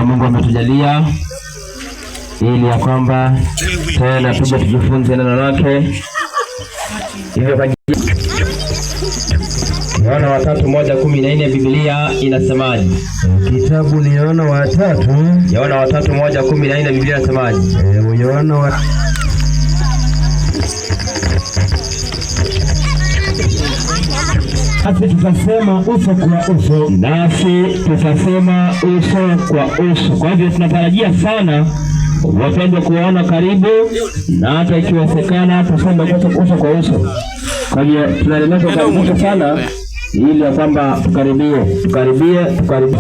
Mungu ametujalia ili ya kwamba tena tuje tujifunze neno lake. Hivyo kwa Yohana 3:1-14 Biblia inasemaje? Kitabu ni Yohana 3:1-14 Biblia inasemaje? Nasi tutasema uso kwa uso. Kwa hivyo tunatarajia sana wapendwa kuwaona karibu, na hata ikiwezekana tuseme uso kwa uso. Kwa hivyo tunaendelea kukaribisha sana ili ya kwamba tukaribie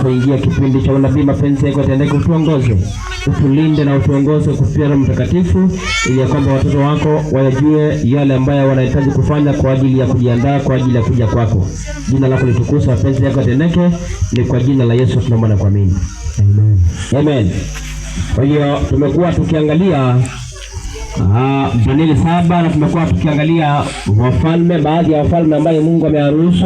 kuingia kipindi cha unabii. Mapenzi yako yatendeke, utuongoze, utulinde na utuongoze kupitia Roho Mtakatifu, ili ya kwamba watoto wako wayajue yale ambayo wanahitaji kufanya kwa ajili ya kujiandaa kwa ajili ya kuja kwako. Jina lako litukuzwe, mapenzi yako yatendeke, ni kwa jina la Yesu tunaomba na kuamini. Amen. Amen. Kwa hiyo tumekuwa tukiangalia Danieli 7 na tumekuwa tukiangalia wafalme, baadhi ya wafalme ambao Mungu amewaruhusu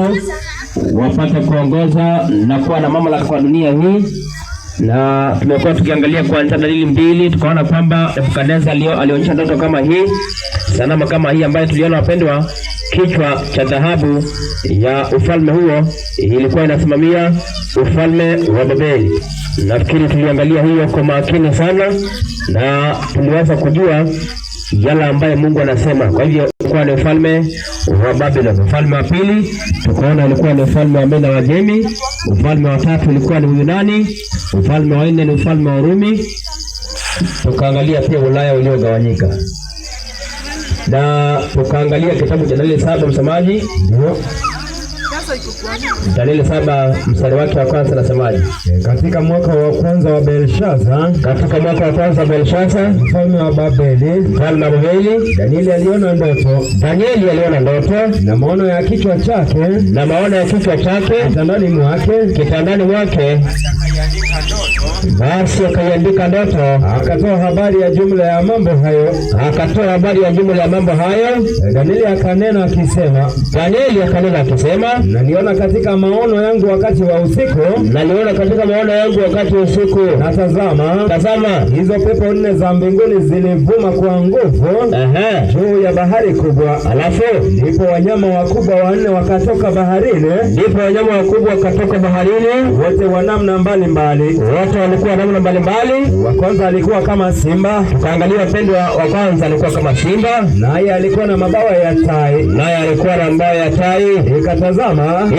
wapate kuongoza na kuwa na mamlaka kwa dunia hii. Na tumekuwa tukiangalia kuanzia Danieli 2, tukaona kwamba Nebukadneza alionyesha ndoto kama hii, sanamu kama hii ambayo tuliona wapendwa, kichwa cha dhahabu ya ufalme huo ilikuwa inasimamia ufalme wa Babeli. Nafikiri tuliangalia hiyo kwa makini sana na tuliweza kujua yale ambaye Mungu anasema. Kwa hivyo ilikuwa ni ufalme wa Babeli. Ufalme wa pili tukaona ilikuwa ni ufalme wa Meda Wajemi. Ufalme wa tatu ulikuwa ni Uyunani. Ufalme wa nne ni ufalme wa Rumi. Tukaangalia pia Ulaya uliogawanyika. Na tukaangalia kitabu cha Danieli 7 msemaji. Ndio. Danieli 7 mstari wake wa kwanza nasemaje? Katika mwaka wa kwanza wa Belshaza, mfalme wa Babeli, Danieli aliona ndoto na maono ya kichwa chake, kitandani mwake. Basi akaiandika ndoto, akatoa habari ya jumla ya mambo hayo. Danieli akanena akisema, naliona naliona katika maono yangu wakati wa usiku, naliona katika maono yangu wakati wa usiku, na tazama, hizo pepo 4 za mbinguni zilivuma kwa nguvu juu ya bahari kubwa. Alafu ndipo wanyama wakubwa 4 wakatoka baharini, wote wa namna mbalimbali. Wote walikuwa namna mbalimbali. Wa kwanza alikuwa kama simba. Tukaangalia wapendwa, wa kwanza alikuwa kama simba, naye alikuwa na mabawa ya tai. Nikatazama,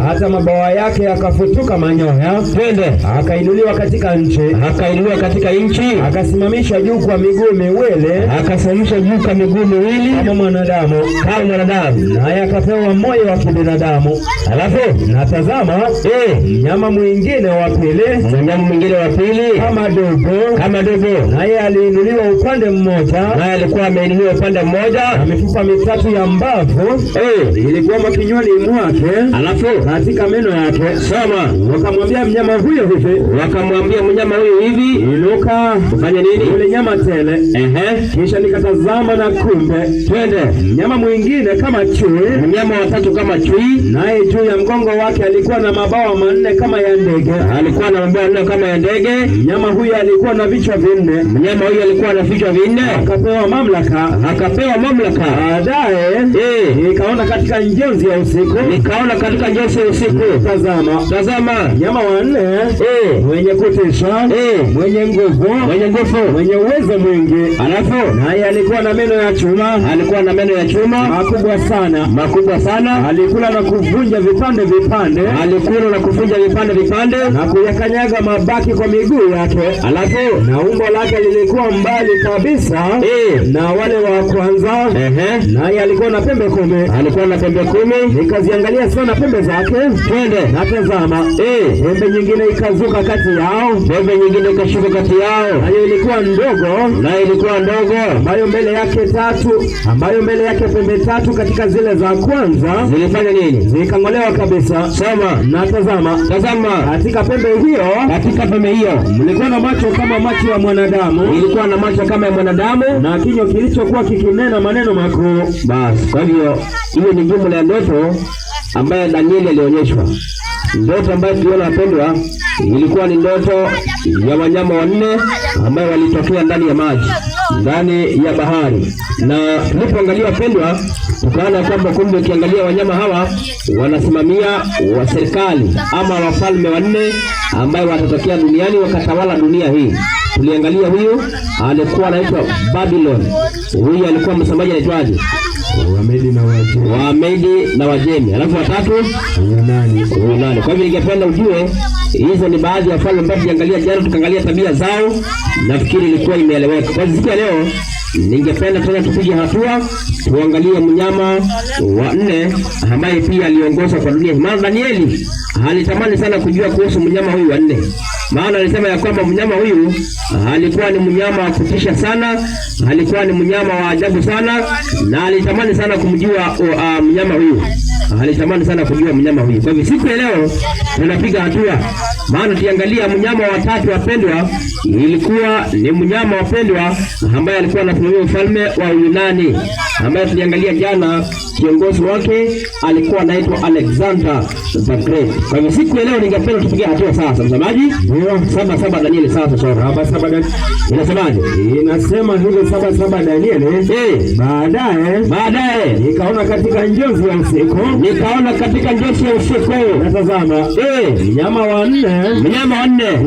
hata mabawa yake yakafutuka manyoya. Twende. Akainuliwa katika nchi, akasimamisha juu kwa miguu miwili, kama mwanadamu, naye akapewa moyo wa kibinadamu. Alafu natazama, mnyama mwingine wa pili kama dogo, naye aliinuliwa upande mmoja, na mifupa mitatu ya mbavu ilikuwa kinywani mwake, alafu katika meno yake. Soma. Wakamwambia mnyama huyo hivi, inuka ufanye nini? Ule nyama tele. Kisha nikatazama, na kumbe, twende, mnyama mwingine kama chui, mnyama wa tatu kama chui, naye juu ya mgongo wake alikuwa na mabawa 4 kama ya ndege. Mnyama huyo alikuwa na vichwa 4. Akapewa mamlaka. Baadaye nikaona katika njozi ya usiku, tazama, mnyama wa 4 mwenye kutisha, mwenye nguvu, mwenye uwezo mwingi. Alafu naye alikuwa na meno ya chuma, makubwa sana. Alikula na kuvunja vipande, na kuyakanyaga mabaki kwa miguu yake. Alafu na umbo lake lilikuwa mbali kabisa na wale wa kwanza. Naye alikuwa na pembe 10. Nikaziangalia sana pembe zake. Twende. Na tazama, pembe nyingine ikazuka kati yao, ikashuka kati yao, nayo ilikuwa ndogo, ambayo mbele yake pembe 3 katika zile za kwanza zilifanya nini? Zikang'olewa kabisa. Soma. Na tazama, katika pembe hiyo mlikuwa na macho kama macho ya mwanadamu, na kinywa kilichokuwa kikinena maneno makuu. Basi, kwa hivyo hiyo ni jumla ya ndoto ambayo Danieli alionyeshwa. Ndoto ambayo tuliona wapendwa, ilikuwa ni ndoto ya wanyama 4 ambao walitokea ndani ya maji, ndani ya bahari. Na tulipoangalia wapendwa, tukaona kwamba kumbe ukiangalia wanyama hawa wanasimamia wa serikali ama wafalme 4 ambao watatokea duniani wakatawala dunia hii. Tuliangalia huyu alikuwa anaitwa Babylon. Huyu alikuwa msemaji anaitwaje? Wamedi na Wajemi. Alafu watatu Yunani. Kwa hivyo ningependa ujue hizo ni baadhi ya falme ambazo tuliangalia jana, tukaangalia tabia zao. Nafikiri ilikuwa imeeleweka. Kwa siku ya leo ningependa tena tupige hatua, tuangalie mnyama wa 4 ambaye pia aliongoza kwa dunia. Maana Danieli alitamani sana kujua kuhusu mnyama huyu wa 4. Maana alisema ya kwamba mnyama huyu alikuwa ni mnyama wa kutisha sana, alikuwa ni mnyama wa ajabu sana, na alitamani sana kumjua mnyama huyu. Kwa hivyo siku ya leo tunapiga hatua, maana tuangalia mnyama wa 3 wapendwa, ilikuwa ni mnyama wapendwa ambaye alikuwa anasimamia ufalme wa Yunani, ambaye tuliangalia jana. Kiongozi wake alikuwa anaitwa Alexander the Great. Kwa hivyo siku ya leo ningependa tupige hatua sasa, msamaji. Ndio 7 Danieli sasa. 7 inasemaje? Inasema hivyo 7 Danieli. Baadaye nikaona katika njozi ya usiku, na tazama, mnyama wa 4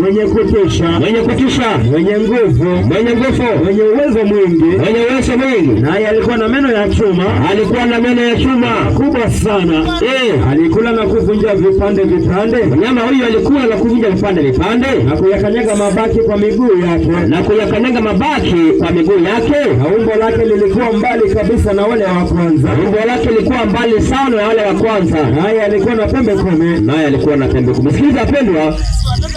mwenye kutisha, mwenye nguvu, mwenye uwezo mwingi, naye alikuwa na meno ya chuma, kubwa sana. Alikula na kuvunja vipande. Mnyama huyu alikuwa na kuvunja vipande, na kuyakanyaga mabaki kwa miguu yake, na umbo lake lilikuwa mbali kabisa na wale wa kwanza. Naye alikuwa na pembe 10. Sikiliza pendwa,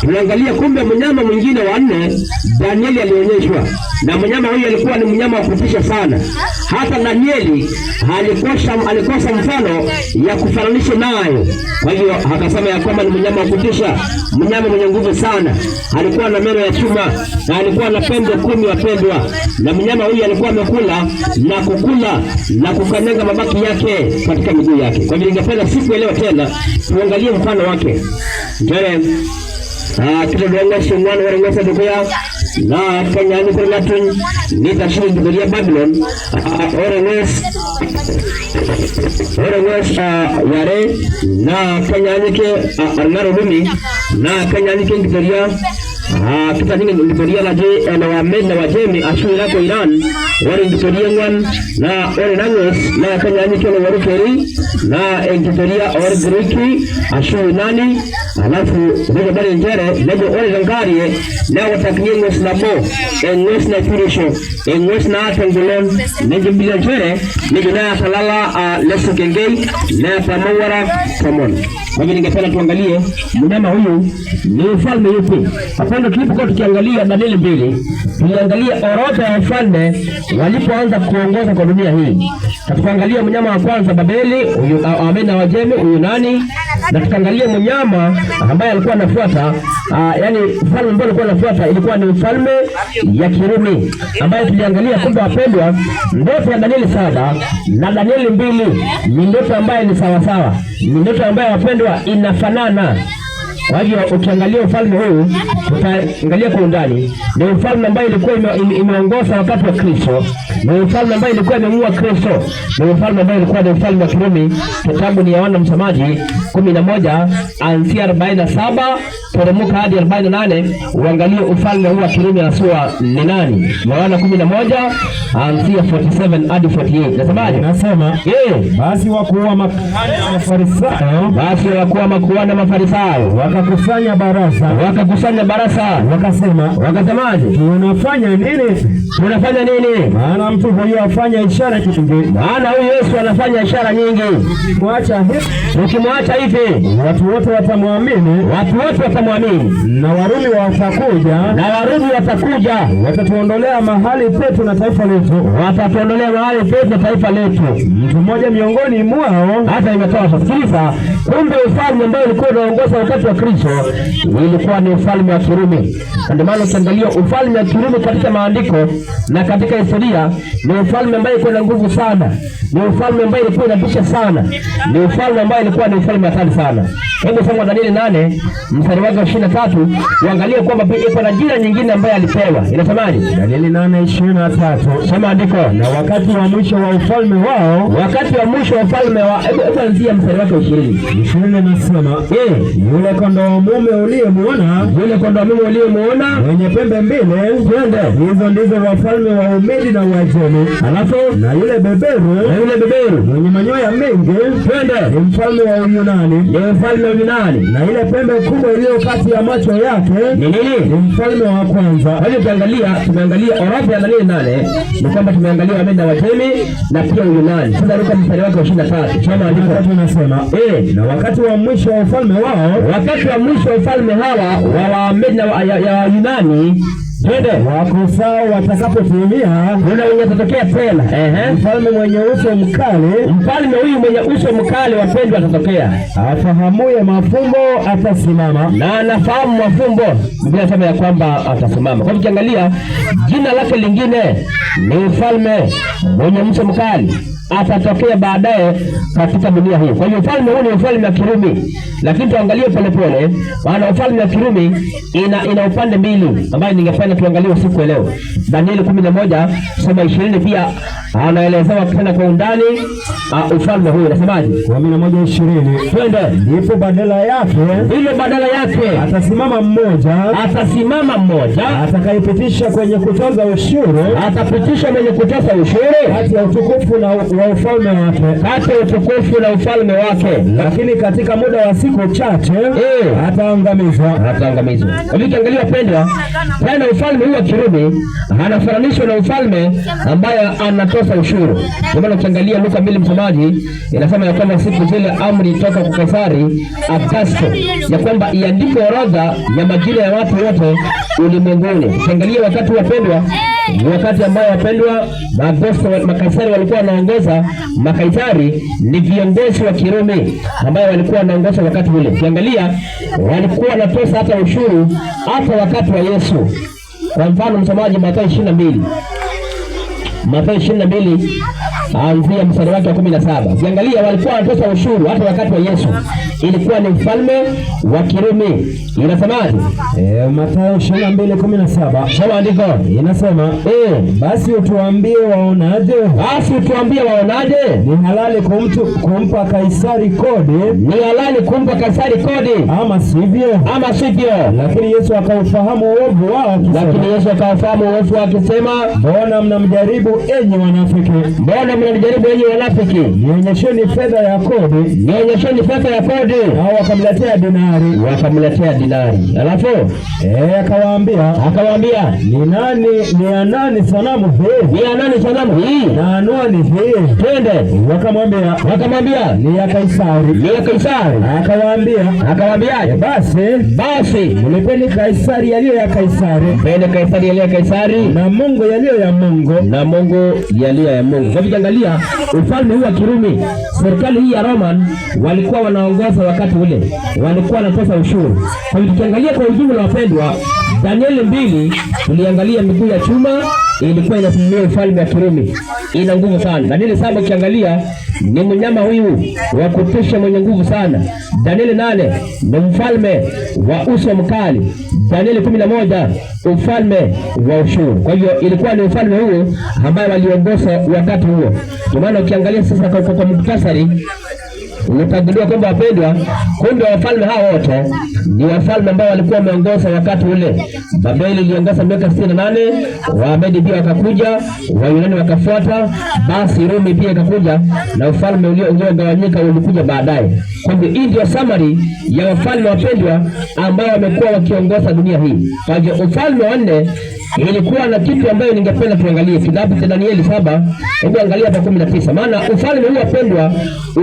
tunaangalia kumbe mnyama mwingine wa 4 Danieli alionyeshwa, na mnyama huyu alikuwa ni mnyama wa kutisha sana. Hata Danieli alikosa mfano ya kufananisha nayo. Kwa hiyo akasema ya kwamba ni mnyama wa kutisha, mnyama mwenye nguvu sana. Alikuwa na meno ya chuma na alikuwa na pembe 10 wapendwa. Na mnyama huyu alikuwa amekula na kukanyaga mabaki yake katika miguu yake. Kwa hivyo ningependa siku leo tena tuangalie mfano wake. Tena kitadonga shingano warengesa dukuya na kanyani kurlatun nitashiri dukuya Babylon orenges yare na kanyani ke arnarumi na kanyani ke dukuya kita ningi dukuya laje na wamed na wajemi ashuri lako Iran wari dukuya ngwan na orenanges na kanyani ke warukeri na dukuya or Griki ashuri nani alafu ndio bali njere ndio ole zangarie na watakinyo slabo engos na turisho engos na tangulon ndio bila njere ndio na talala lesu kengei na tamawara common. Kwa hivyo ningependa tuangalie mnyama huyu ni ufalme yupi. Hapana, tulipokuwa tukiangalia Danieli 2 tuliangalia orodha ya wafalme walipoanza kuongoza kwa dunia hii. Tukaangalia mnyama wa kwanza Babeli, huyu Amena wa Jemi, huyu nani? Na tukaangalia mnyama ambaye alikuwa anafuata yani ufalme ambao alikuwa anafuata ilikuwa ni ufalme ya Kirumi, ambaye tuliangalia kwamba wapendwa, ndoto ya Danieli 7 na Danieli 2 ni ndoto ambayo ni sawa sawa, ni ndoto ambayo wapendwa inafanana. Kwa hivyo ukiangalia ufalme huu tutaangalia kwa undani. Ni ufalme ambao ilikuwa imeongoza wakati wa Kristo. Ni ufalme ambao ilikuwa imemuua Kristo. Ni ufalme ambao ilikuwa ni ufalme wa Kirumi. Kitabu ni Yohana msomaji 11 anzia 47 teremka hadi 48 uangalie ufalme huu wa Kirumi asua ni nani. Yohana 11 anzia 47 hadi 48. Nasemaje? Nasema basi wakuwa makuhani na Mafarisayo wakakusanya baraza wakasemaje? Tunafanya nini? Maana mtu huyu afanya ishara nyingi. Maana huyu Yesu anafanya ishara nyingi. Ukimwacha hivi watu wote watamwamini. Na Warumi watakuja watatuondolea mahali petu na taifa letu. Mtu mmoja miongoni mwao hata imetoa sikiliza. Kumbe ufalme ambao ulikuwa unaongoza wakati wa Kristo ilikuwa ni ufalme wa Kirumi. Ndio maana ukiangalia ufalme wa Kirumi katika maandiko na katika historia ni ufalme ambao ulikuwa na nguvu sana, ni ufalme ambao ulikuwa unatisha sana, ni ufalme ambao ulikuwa ni ufalme hatari sana. Hebu soma Danieli 8 mstari wake 23 uangalie kwamba iko na jina nyingine ambayo alipewa. Inasemaje? Danieli 8:23. Soma andiko. Na wakati wa mwisho wa ufalme wao, hebu anzia mstari wake 20 nasema yule kondoo mume uliyemuona mwenye pembe mbili, hizo ndizo wafalme wa Umedi na Uajemi. Alafu na yule beberu mwenye manyoya mengi, ni mfalme wa Uyunani. Na ile pembe kubwa iliyo kati ya macho yake ni nini? Ni mfalme wa kwanza. Kwa hiyo tumeangalia orodha ya Danieli 8 ni kwamba tumeangalia Umedi na Uajemi na pia Uyunani. Sasa ruka mstari wake 23. Soma andiko. Tunasema na wakati wa mwisho wa ufalme hawa wa Umedi na ya Uyunani wakosao watakapotimia, kuna utatokea tena mfalme mwenye uso mkali. Mfalme huyu mwenye uso mkali wapendwa atatokea, afahamuye mafumbo atasimama, na anafahamu mafumbo. Biblia inasema ya kwamba atasimama. Kwa ukiangalia jina lake lingine ni mfalme mwenye uso mkali, atatokea baadaye katika dunia hii. Kwa hiyo ufalme huu ni ufalme wa Kirumi, lakini tuangalie polepole, maana ufalme wa Kirumi ina upande mbili ambayo ningefanya tuangalie usiku leo. Danieli 11 soma 20 pia anaelezewa tena kwa undani ufalme huu. Nasemaje? 11:20. Twende. Ndipo badala yake atasimama mmoja atakayepitisha kwenye kutoza ushuru, kati ya utukufu na ufalme wake, lakini katika muda wa siku chache ataangamizwa. Ukiangalia pendwa, tena ufalme huu wa Kirumi anafananishwa na ufalme ambaye anatoka kutoza ushuru. Kwa maana ukiangalia Luka 2 msomaji, inasema ya kwamba siku zile amri toka kwa Kaisari Augusto ya kwamba iandikwe orodha ya majina ya watu wote ulimwenguni. Ukiangalia wakati wapendwa, wakati ambao wapendwa makaisari walikuwa wanaongoza. Makaisari ni viongozi wa Kirumi ambao walikuwa wanaongoza wakati ule. Ukiangalia walikuwa wanatoza hata ushuru hata wakati wa Yesu. Kwa mfano msomaji, Mathayo 22 anzia mstari wake wa 17. Ukiangalia walikuwa wanatoza ushuru hata wakati wa Yesu. Ilikuwa ni mfalme wa Kirumi. Inasemaje? Mathayo 22:17. Soma andiko. Inasema, basi utuambie waonaje? Basi utuambie waonaje? Ni halali kumpa Kaisari kodi? Ni halali kumpa Kaisari kodi, ama sivyo? Ama sivyo? Lakini Yesu akaufahamu uovu wao akisema, mbona mnamjaribu enyi wanafiki? Mbona mnamjaribu enyi wanafiki? Nionyesheni fedha ya kodi. Nionyesheni fedha ya kodi. Hao wakamletea dinari. Alafu akawaambia, ni nani sanamu hii? Ni nani sanamu hii? Na anwani hii? Twende. Wakamwambia, ni ya Kaisari. Akawaambia, basi mlipeni Kaisari yaliyo ya Kaisari. Mpeni Kaisari yaliyo ya Kaisari, na Mungu yaliyo ya Mungu. Kwa hivyo angalia, ufalme huu wa Kirumi, serikali hii ya Roman walikuwa wanaongoza wakati ule, walikuwa wanatoza ushuru. Kwa hivyo tukiangalia kwa ujumla wapendwa, Danieli 2 tuliangalia miguu ya chuma ilikuwa inasimamia ufalme wa Kirumi. Ina nguvu sana. Danieli 7 ukiangalia ni mnyama huyu wa kutisha mwenye nguvu sana. Danieli 8 ni mfalme wa uso mkali. Danieli 11 ufalme wa ushuru. Kwa hivyo ilikuwa ni ufalme huu ambao waliongoza wakati huo. Kwa maana ukiangalia sasa kwa muktasari unatagundua kwamba wapendwa, kumbe wafalme hao wote ni wafalme ambao walikuwa wameongoza wakati ule. Babeli iliongoza miaka 68, Wamedi pia wakakuja, Wayunani wakafuata, basi Rumi pia ikakuja, na ufalme uliogawanyika ulikuja baadaye. Kwa hivyo hii ndio summary ya wafalme wapendwa ambao wamekuwa wakiongoza dunia hii. Kwa hivyo ufalme wa 4 ilikuwa na kitu ambayo ningependa tuangalie kitabu cha Danieli 7. Hebu angalia hapa 19. Maana ufalme huu wapendwa,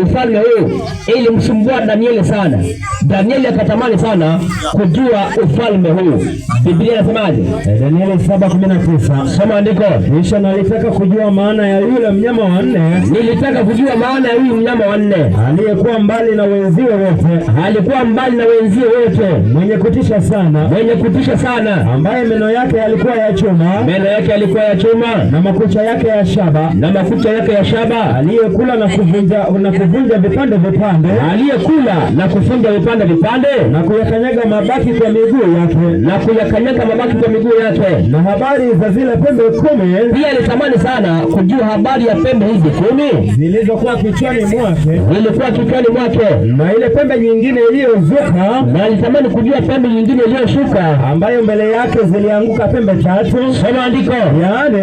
ufalme huu ilimsumbua Danieli sana. Danieli akatamani sana kujua ufalme huu. Biblia inasemaje? Danieli 7:19. Soma andiko. Kisha nalitaka kujua maana ya yule mnyama wa 4. Nilitaka kujua maana ya huyu mnyama wa 4 aliyekuwa mbali na wenziwe wote, mwenye kutisha sana, ambaye meno yake yalikuwa ya chuma, na makucha yake ya shaba, aliyekula na kuvunja vipande, na kuyakanyaga mabaki kwa miguu yake, na habari za zile pembe 10. Pia alitamani sana kujua habari ya pembe hizi 10 zilizokuwa kichwani mwake, na ile pembe nyingine iliyozuka, na alitamani kujua pembe nyingine iliyoshuka, ambayo mbele yake zilianguka pembe 3. Soma andiko. Yaani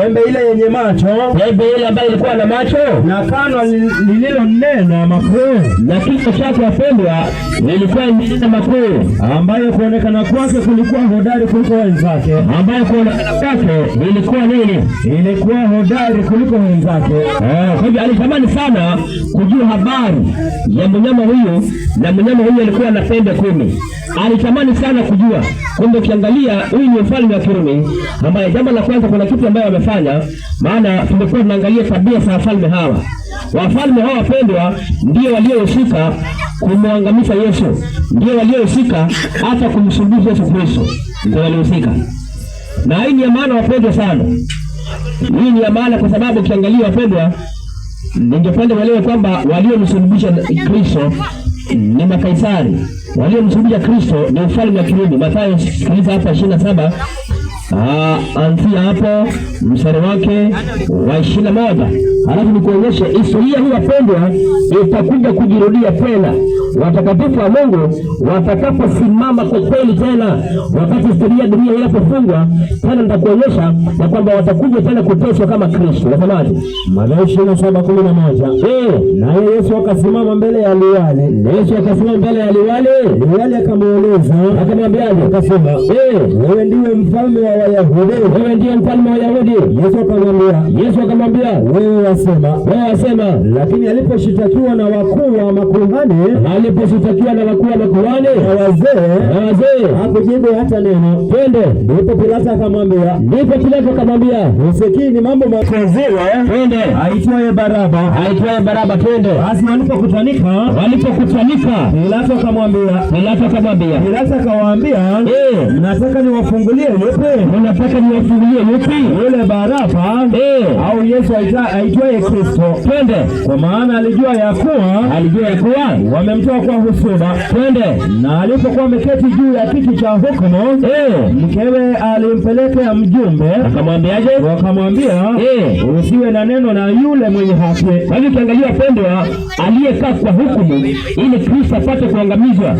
pembe ile yenye macho, pembe ile ambayo ilikuwa na macho, na kanwa lililonena makuu, na kichwa chake wapendwa lilikuwa linena makuu, ambayo kuonekana kwake kulikuwa hodari kuliko wenzake. Ilikuwa hodari kuliko wenzake. Kwa hivyo alitamani sana kujua habari ya mnyama huyu, na mnyama huyu alikuwa na pembe 10. Alitamani sana kujua. Kumbe ukiangalia huyu ni ufalme wa Kirumi, ambaye jambo la kwanza kuna kitu ambayo wamefanya. Maana tumekuwa tunaangalia tabia za wafalme hawa. Wafalme hawa wapendwa ndio waliohusika kumwangamiza Yesu, ndio waliohusika hata kumsulubisha Yesu Kristo, ndio waliohusika. Na hii ni maana wapendwa sana. Hii ni maana kwa sababu ukiangalia wapendwa, ningependa walewe kwamba waliomsulubisha Kristo ni makaisari. Waliomsulubisha Kristo ni ufalme wa Kirumi. Mathayo sikiliza hapa 27. Anzia hapo mstari wake wa 21. Alafu nikuonyeshe historia hii wapendwa itakuja kujirudia tena. Watakatifu wa Mungu watakaposimama kwa kweli tena, wakati historia dunia inapofungwa tena, nitakuonyesha ya kwamba watakuja tena kuteswa kama Kristo. Unasemaje? Mathayo 27:11. Naye Yesu akasimama mbele ya liwali. Yesu akasimama mbele ya liwali. Liwali akamuuliza, akamwambiaje? Akasema, wewe ndiwe mfalme wa Wayahudi? Wewe ndiye mfalme wa Wayahudi? Yesu akamwambia, wewe wasema. Lakini aliposhitakiwa na wakuu wa makuhani na wazee hakujibu hata neno. Twende. Ndipo Pilato akamwambia, usikii ni mambo makoziwa. Twende. Aitwaye Baraba. Twende. Basi walipokutanika Pilato akamwambia, mnataka niwafungulie yupi? Yule Baraba au Yesu aitwaye Kristo? Twende. Kwa maana alijua ya kuwa wamemtoa kwa husuda. Twende. Na alipokuwa ameketi juu ya kiti cha hukumu, mkewe alimpelekea mjumbe. Akamwambiaje? Wakamwambia, usiwe na neno na yule mwenye haki. Kwa hivyo ukiangalia wapendwa, aliyekaa kwa hukumu ili Kristo apate kuangamizwa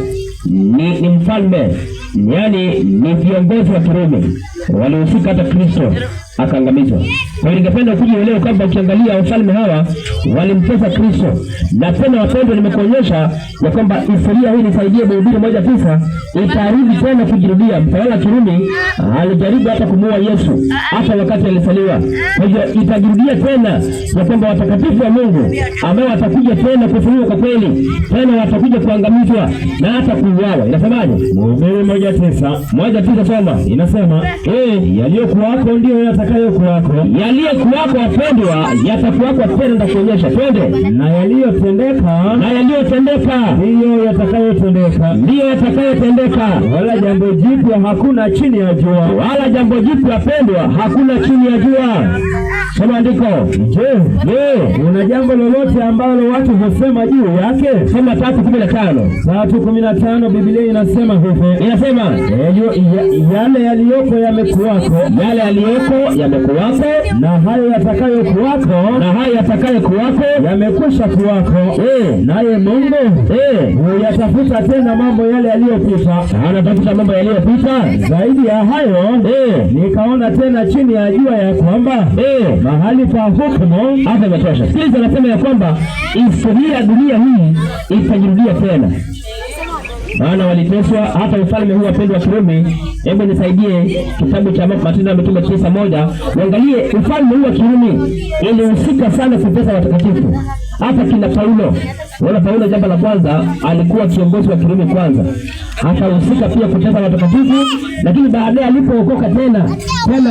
ni mfalme, yaani ni viongozi wa Kirumi walihusika hata Kristo akaangamizwa. Kwa hiyo ningependa kuja leo kwamba ukiangalia wafalme hawa walimtesa Kristo. Na tena wapendwa, nimekuonyesha ya kwamba historia hii inaisaidia Mhubiri 1:9 itarudi tena kujirudia. Mtawala Kirumi alijaribu hata kumuua Yesu hata wakati alizaliwa. Kwa hiyo itajirudia tena ya kwamba watakatifu wa Mungu ambao watakuja tena kufufuliwa kwa kweli, tena watakuja kuangamizwa na hata kuuawa. Inasemaje? Mhubiri 1:9 soma. Inasema, yaliyokuwako ndio yatakayokuwako. Yaliyokuwako wapendwa yatakuwako tena, nitakuonyesha. Twende. Na yaliyotendeka ndiyo yatakayotendeka. Wala jambo jipya hakuna chini ya jua. Wapendwa, hakuna chini ya jua. Soma andiko. Je, una jambo lolote ambalo watu husema juu yake? Soma 3:15. Biblia inasema hivi. Inasema, yale yaliyoko yamekuwako, na hayo yatakayokuwako yamekwisha kuwako. Naye Mungu huyatafuta tena mambo yale yaliyopita. Anatafuta mambo yaliyopita. Zaidi ya hayo, nikaona tena chini ya jua ya kwamba mahali pa hukumu. Hapa imetosha. Sikiliza, anasema ya kwamba historia ya dunia hii itajirudia tena. Maana waliteswa hata ufalme huu wapendwa wa Kirumi. Hebu nisaidie kitabu cha Matendo ya Mitume 9:1. Uangalie ufalme huu wa Kirumi ilihusika sana kutesa watakatifu. Hata kina Paulo. Paulo jambo la kwanza alikuwa kiongozi wa Kirumi kwanza. Akahusika pia kutesa watakatifu, lakini baadaye alipookoka tena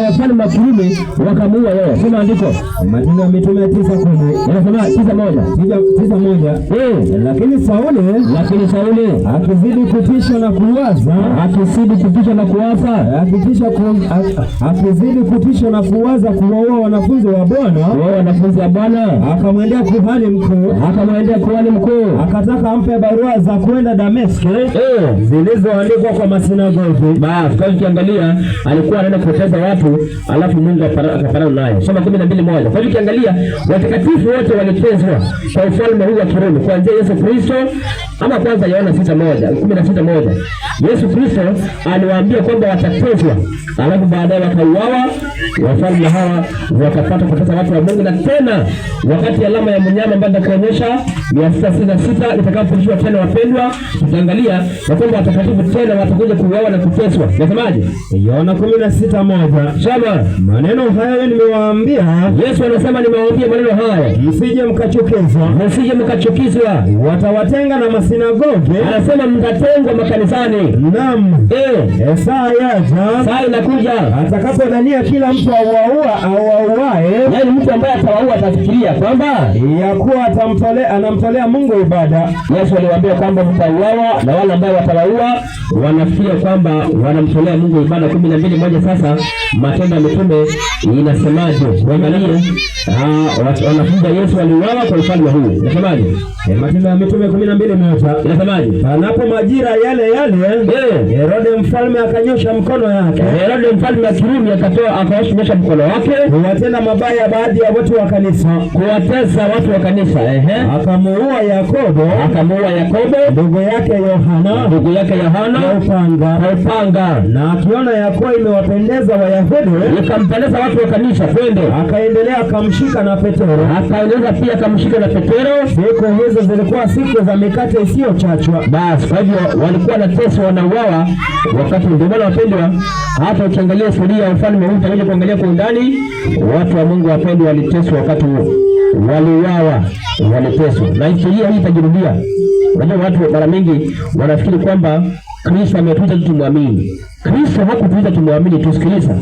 wafalme wa Kirumi wakamuua yeye. Soma andiko. Matendo ya Mitume 9:10. Inasema 9:1. Lakini Sauli akizidi kutisha na kuwaza kuwaua wanafunzi wa Bwana, akamwendea kuhani mkuu akataka ampe barua za kwenda Dameski zilizoandikwa kwa masinagogi. Basi kwa ukiangalia alikuwa anaenda kupoteza watu, alafu Mungu akafanana naye. Soma 12:1. Kwa ukiangalia watakatifu wote waliteswa kwa ufalme huu wa Kirumi kuanzia Yesu Kristo. Ama kwanza Yohana 16:1. Yesu Kristo aliwaambia kwamba watateswa, alafu baadaye wakauawa. Wafalme hawa wakapata kutesa watu wa Mungu, na tena wakati alama ya mnyama ambayo nitakuonyesha 666 itakapofundishwa tena wapendwa, tutaangalia kwamba watakatifu tena watakuja kuuawa na kuteswa. Nasemaje? Yohana 16:1. Soma. Maneno haya nimewaambia. Yesu anasema nimewaambia maneno haya msije mkachukizwa. Watawatenga na masinagogi. Anasema mtatengwa makanisani. Naam. Saa inakuja atakapodhania kila mtu auawae, yaani mtu ambaye atawaua atafikiria kwamba ya kuwa anamtolea kumtolea Mungu ibada. Yesu aliwaambia kwamba mtauawa, na wale ambao watawaua wanafikia kwamba wanamtolea Mungu ibada. 12:1. Sasa Matendo ya Mitume inasemaje? Angalie, wanafunzi wa Yesu waliuawa kwa ufalme huu. Inasemaje? Matendo ya Mitume 12:1 inasemaje? Panapo majira yale Herode mfalme akanyosha mkono yake. Herode mfalme wa Kirumi akaonyesha mkono wake kuwatenda mabaya baadhi ya watu wa kanisa, kuwatesa watu wa kanisa. Akamuua Yakobo ndugu yake Yohana kwa upanga. Na akiona ya kuwa imewapendeza Wayahudi, ikampendeza watu wa kanisa, twende, akaendelea akamshika na Petero. Siku hizo zilikuwa siku za mikate isiyochachwa. Basi kwa hivyo walikuwa na teso, wanauawa wakati. Ndio maana wapendwa, hata ukiangalia historia ya ufalme huu utakuja kuangalia kwa undani, watu wa Mungu wapendwa waliteswa wakati huo, waliuawa, waliteswa, na historia hii itajirudia. Unajua watu mara mingi wanafikiri kwamba Kristo ametuita tumwamini. Kristo hakutuita tumwamini, tusikiliza.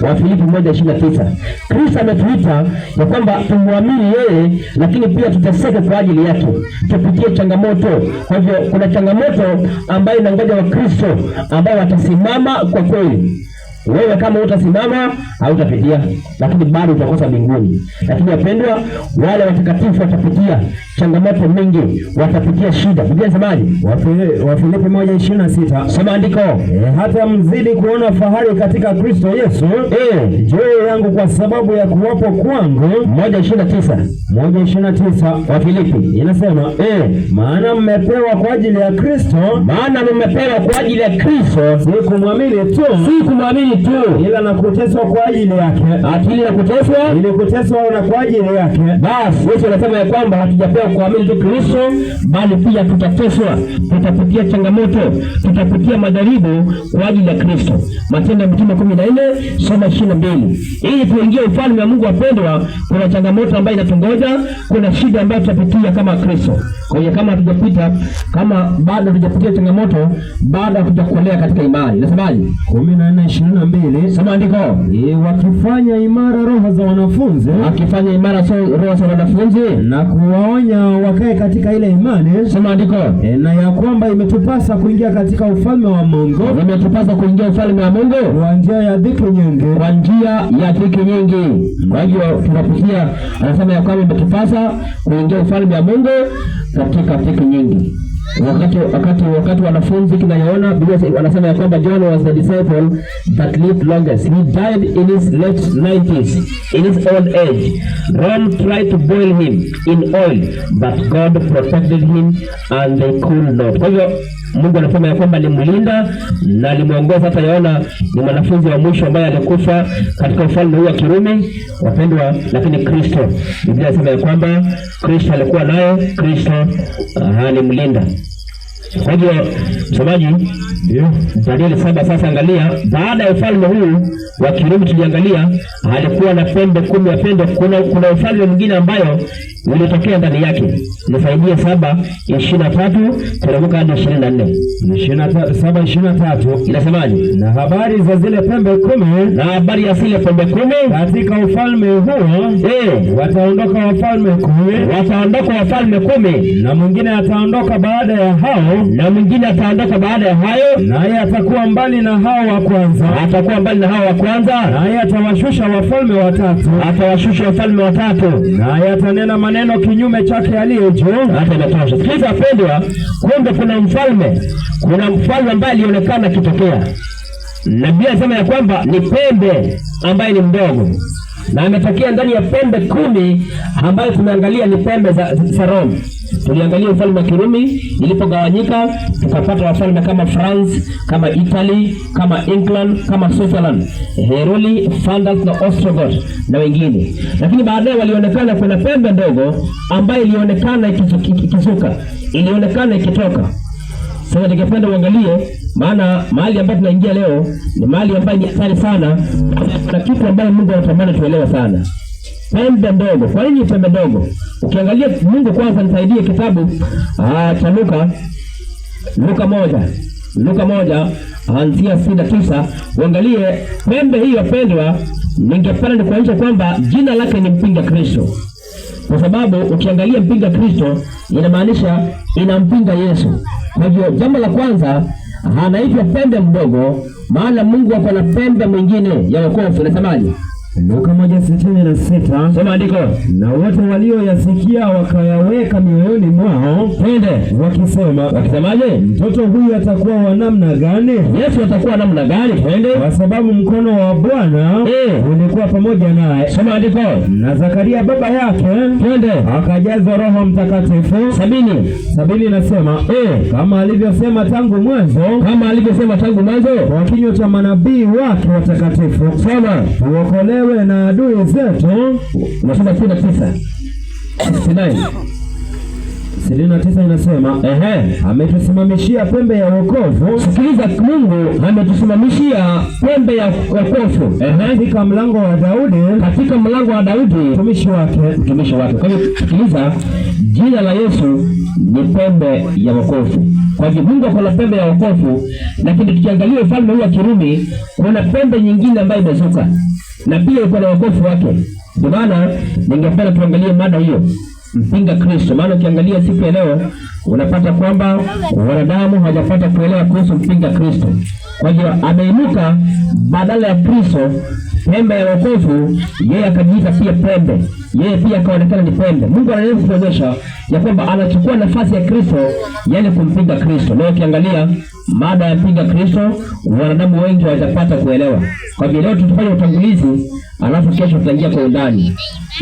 Wafilipi 1:29. Kristo ametuita ya kwamba tumwamini yeye, lakini pia tuteseke kwa ajili yake, tupitie changamoto. Kwa hivyo kuna changamoto ambayo inangoja wa Kristo ambao watasimama kwa kweli. Wewe kama utasimama hautapitia, lakini bado utakosa mbinguni. Lakini wapendwa, wale watakatifu watapitia changamoto mingi, watapitia shida. Biblia inasemaje? Wafilipi 1:26. Sema andiko. Hata mzidi kuona fahari katika Kristo Yesu juu yangu kwa sababu ya kuwapo kwangu. 1:29. Wafilipi inasema maana mmepewa kwa ajili ya Kristo, si kumwamini tu, ila na kuteswa kwa ajili yake. Ili kuteswa na kwa ajili yake. Basi Yesu anasema ya kwamba hatujapewa kuamini tu Kristo, bali pia tutateswa, tutapitia changamoto, tutapitia majaribu kwa ajili ya Kristo. Matendo ya Mitume 14 soma 22. Ili tuingie ufalme wa Mungu wapendwa, kuna changamoto ambayo inatungoja, kuna shida ambayo tutapitia kama Kristo. Kwa hiyo kama hatujapita, kama bado hatujapitia changamoto, bado hatujakolea katika imani. Nasemaje? 14:22. Sema andiko. Wakifanya imara roho za wanafunzi, na kuwaonya wakae katika ile imani. Sema andiko. Na ya kwamba imetupasa kuingia katika ufalme wa Mungu. Kwa njia ya dhiki nyingi. Kwa hivyo tunapitia, anasema ya kwamba imetupasa kuingia ufalme wa Mungu katika dhiki nyingi. Wakati wanafunzi tunayoona, Biblia wanasema ya kwamba John was the disciple that lived longest. He died in his late 90s, in his old age. Rome tried to boil him in oil, but God protected him and they could not. Kwa hivyo Mungu anasema ya kwamba alimlinda na alimuongoza. Hata yaona ni mwanafunzi wa mwisho ambaye alikufa katika ufalme huu wa Kirumi, wapendwa, lakini Kristo, Biblia inasema ya kwamba Kristo alikuwa naye, Kristo alimlinda. Kwa hivyo msomaji, Danieli 7. Sasa angalia, baada ya ufalme huu wa Kirumi tuliangalia, alikuwa na pembe 10 ya pembe. Kuna ufalme mwingine ambayo ulitokea ndani yake. Nisaidie 7:23 teremka hadi 24. 7:23 inasemaje? Na habari za zile pembe 10, na habari ya zile pembe 10 katika ufalme huo, wataondoka wafalme 10, na mwingine ataondoka baada ya hao, naye atakuwa mbali na hao wa kwanza, naye atawashusha wafalme watatu, naye atanena maneno kinyume chake aliye juu. Hata inatosha. Sikiliza wapendwa, kumbe kuna mfalme ambaye alionekana kitokea, na Biblia inasema ya kwamba ni pembe ambaye ni mdogo, na ametokea ndani ya pembe 10 ambayo tumeangalia ni pembe za Rome. Tuliangalia ufalme wa Kirumi ilipogawanyika, tukapata wafalme kama France, kama Italy, kama England, kama Switzerland, Heruli, Flanders na Ostrogoth na wengine. Lakini baadaye walionekana kuna pembe ndogo ambayo ilionekana ikizuka, ilionekana ikitoka. Sasa ningependa uangalie, maana mahali ambapo tunaingia leo ni mahali ambapo ni hatari sana, na kitu ambacho Mungu anatamani tuelewe sana. Pembe ndogo. Kwa nini pembe ndogo? Ukiangalia, Mungu kwanza nisaidie kitabu cha Luka 1 anzia 69. Uangalie pembe hiyo pendwa, ningependa nikuonyesha kwamba jina lake ni mpinga Kristo. kwa sababu ukiangalia mpinga Kristo inamaanisha inampinga Yesu. Kwa hivyo jambo la kwanza, anaitwa pembe mdogo, maana Mungu ako na pembe mwingine ya wokovu. Nasemaje? Luka 1:66. Sema andiko. Na wote walioyasikia wakayaweka mioyoni mwao, twende, wakisemaje? Mtoto huyu atakuwa wa namna gani? Yesu atakuwa namna gani? Twende. Kwa sababu mkono wa Bwana ulikuwa pamoja naye. Sema andiko. Na Zakaria baba yake, twende, akajazwa Roho Mtakatifu. 70 nasema kama alivyosema tangu mwanzo, kwa kinywa cha manabii wake watakatifu. Sema tuokolewe na adui zetu. Unasema 69 inasema ametusimamishia pembe ya wokovu. Sikiliza, Mungu ametusimamishia pembe ya wokovu katika mlango wa Daudi, mtumishi wake. Kwa hiyo sikiliza, jina la Yesu ni pembe ya wokovu. Kwa hivyo Mungu ako na pembe ya wokovu, lakini tukiangalia ufalme huu wa Kirumi kuna pembe nyingine ambayo imezuka na pia iko na wokovu wake. Ndio maana ningependa tuangalie mada hiyo, mpinga Kristo. Maana ukiangalia siku ya leo unapata kwamba wanadamu hawajapata kuelewa kuhusu mpinga Kristo. Kwa hiyo ameinuka badala ya Kristo, pembe ya wokovu, yeye akajiita pia pembe. Yeye pia akaonekana ni pembe. Mungu anaweza kuonyesha ya kwamba anachukua nafasi ya Kristo, yani kumpinga Kristo. Leo ukiangalia mada ya mpinga Kristo, wanadamu wengi hawajapata kuelewa. Kwa hivyo leo tutafanya utangulizi, alafu kesho tutaingia kwa undani.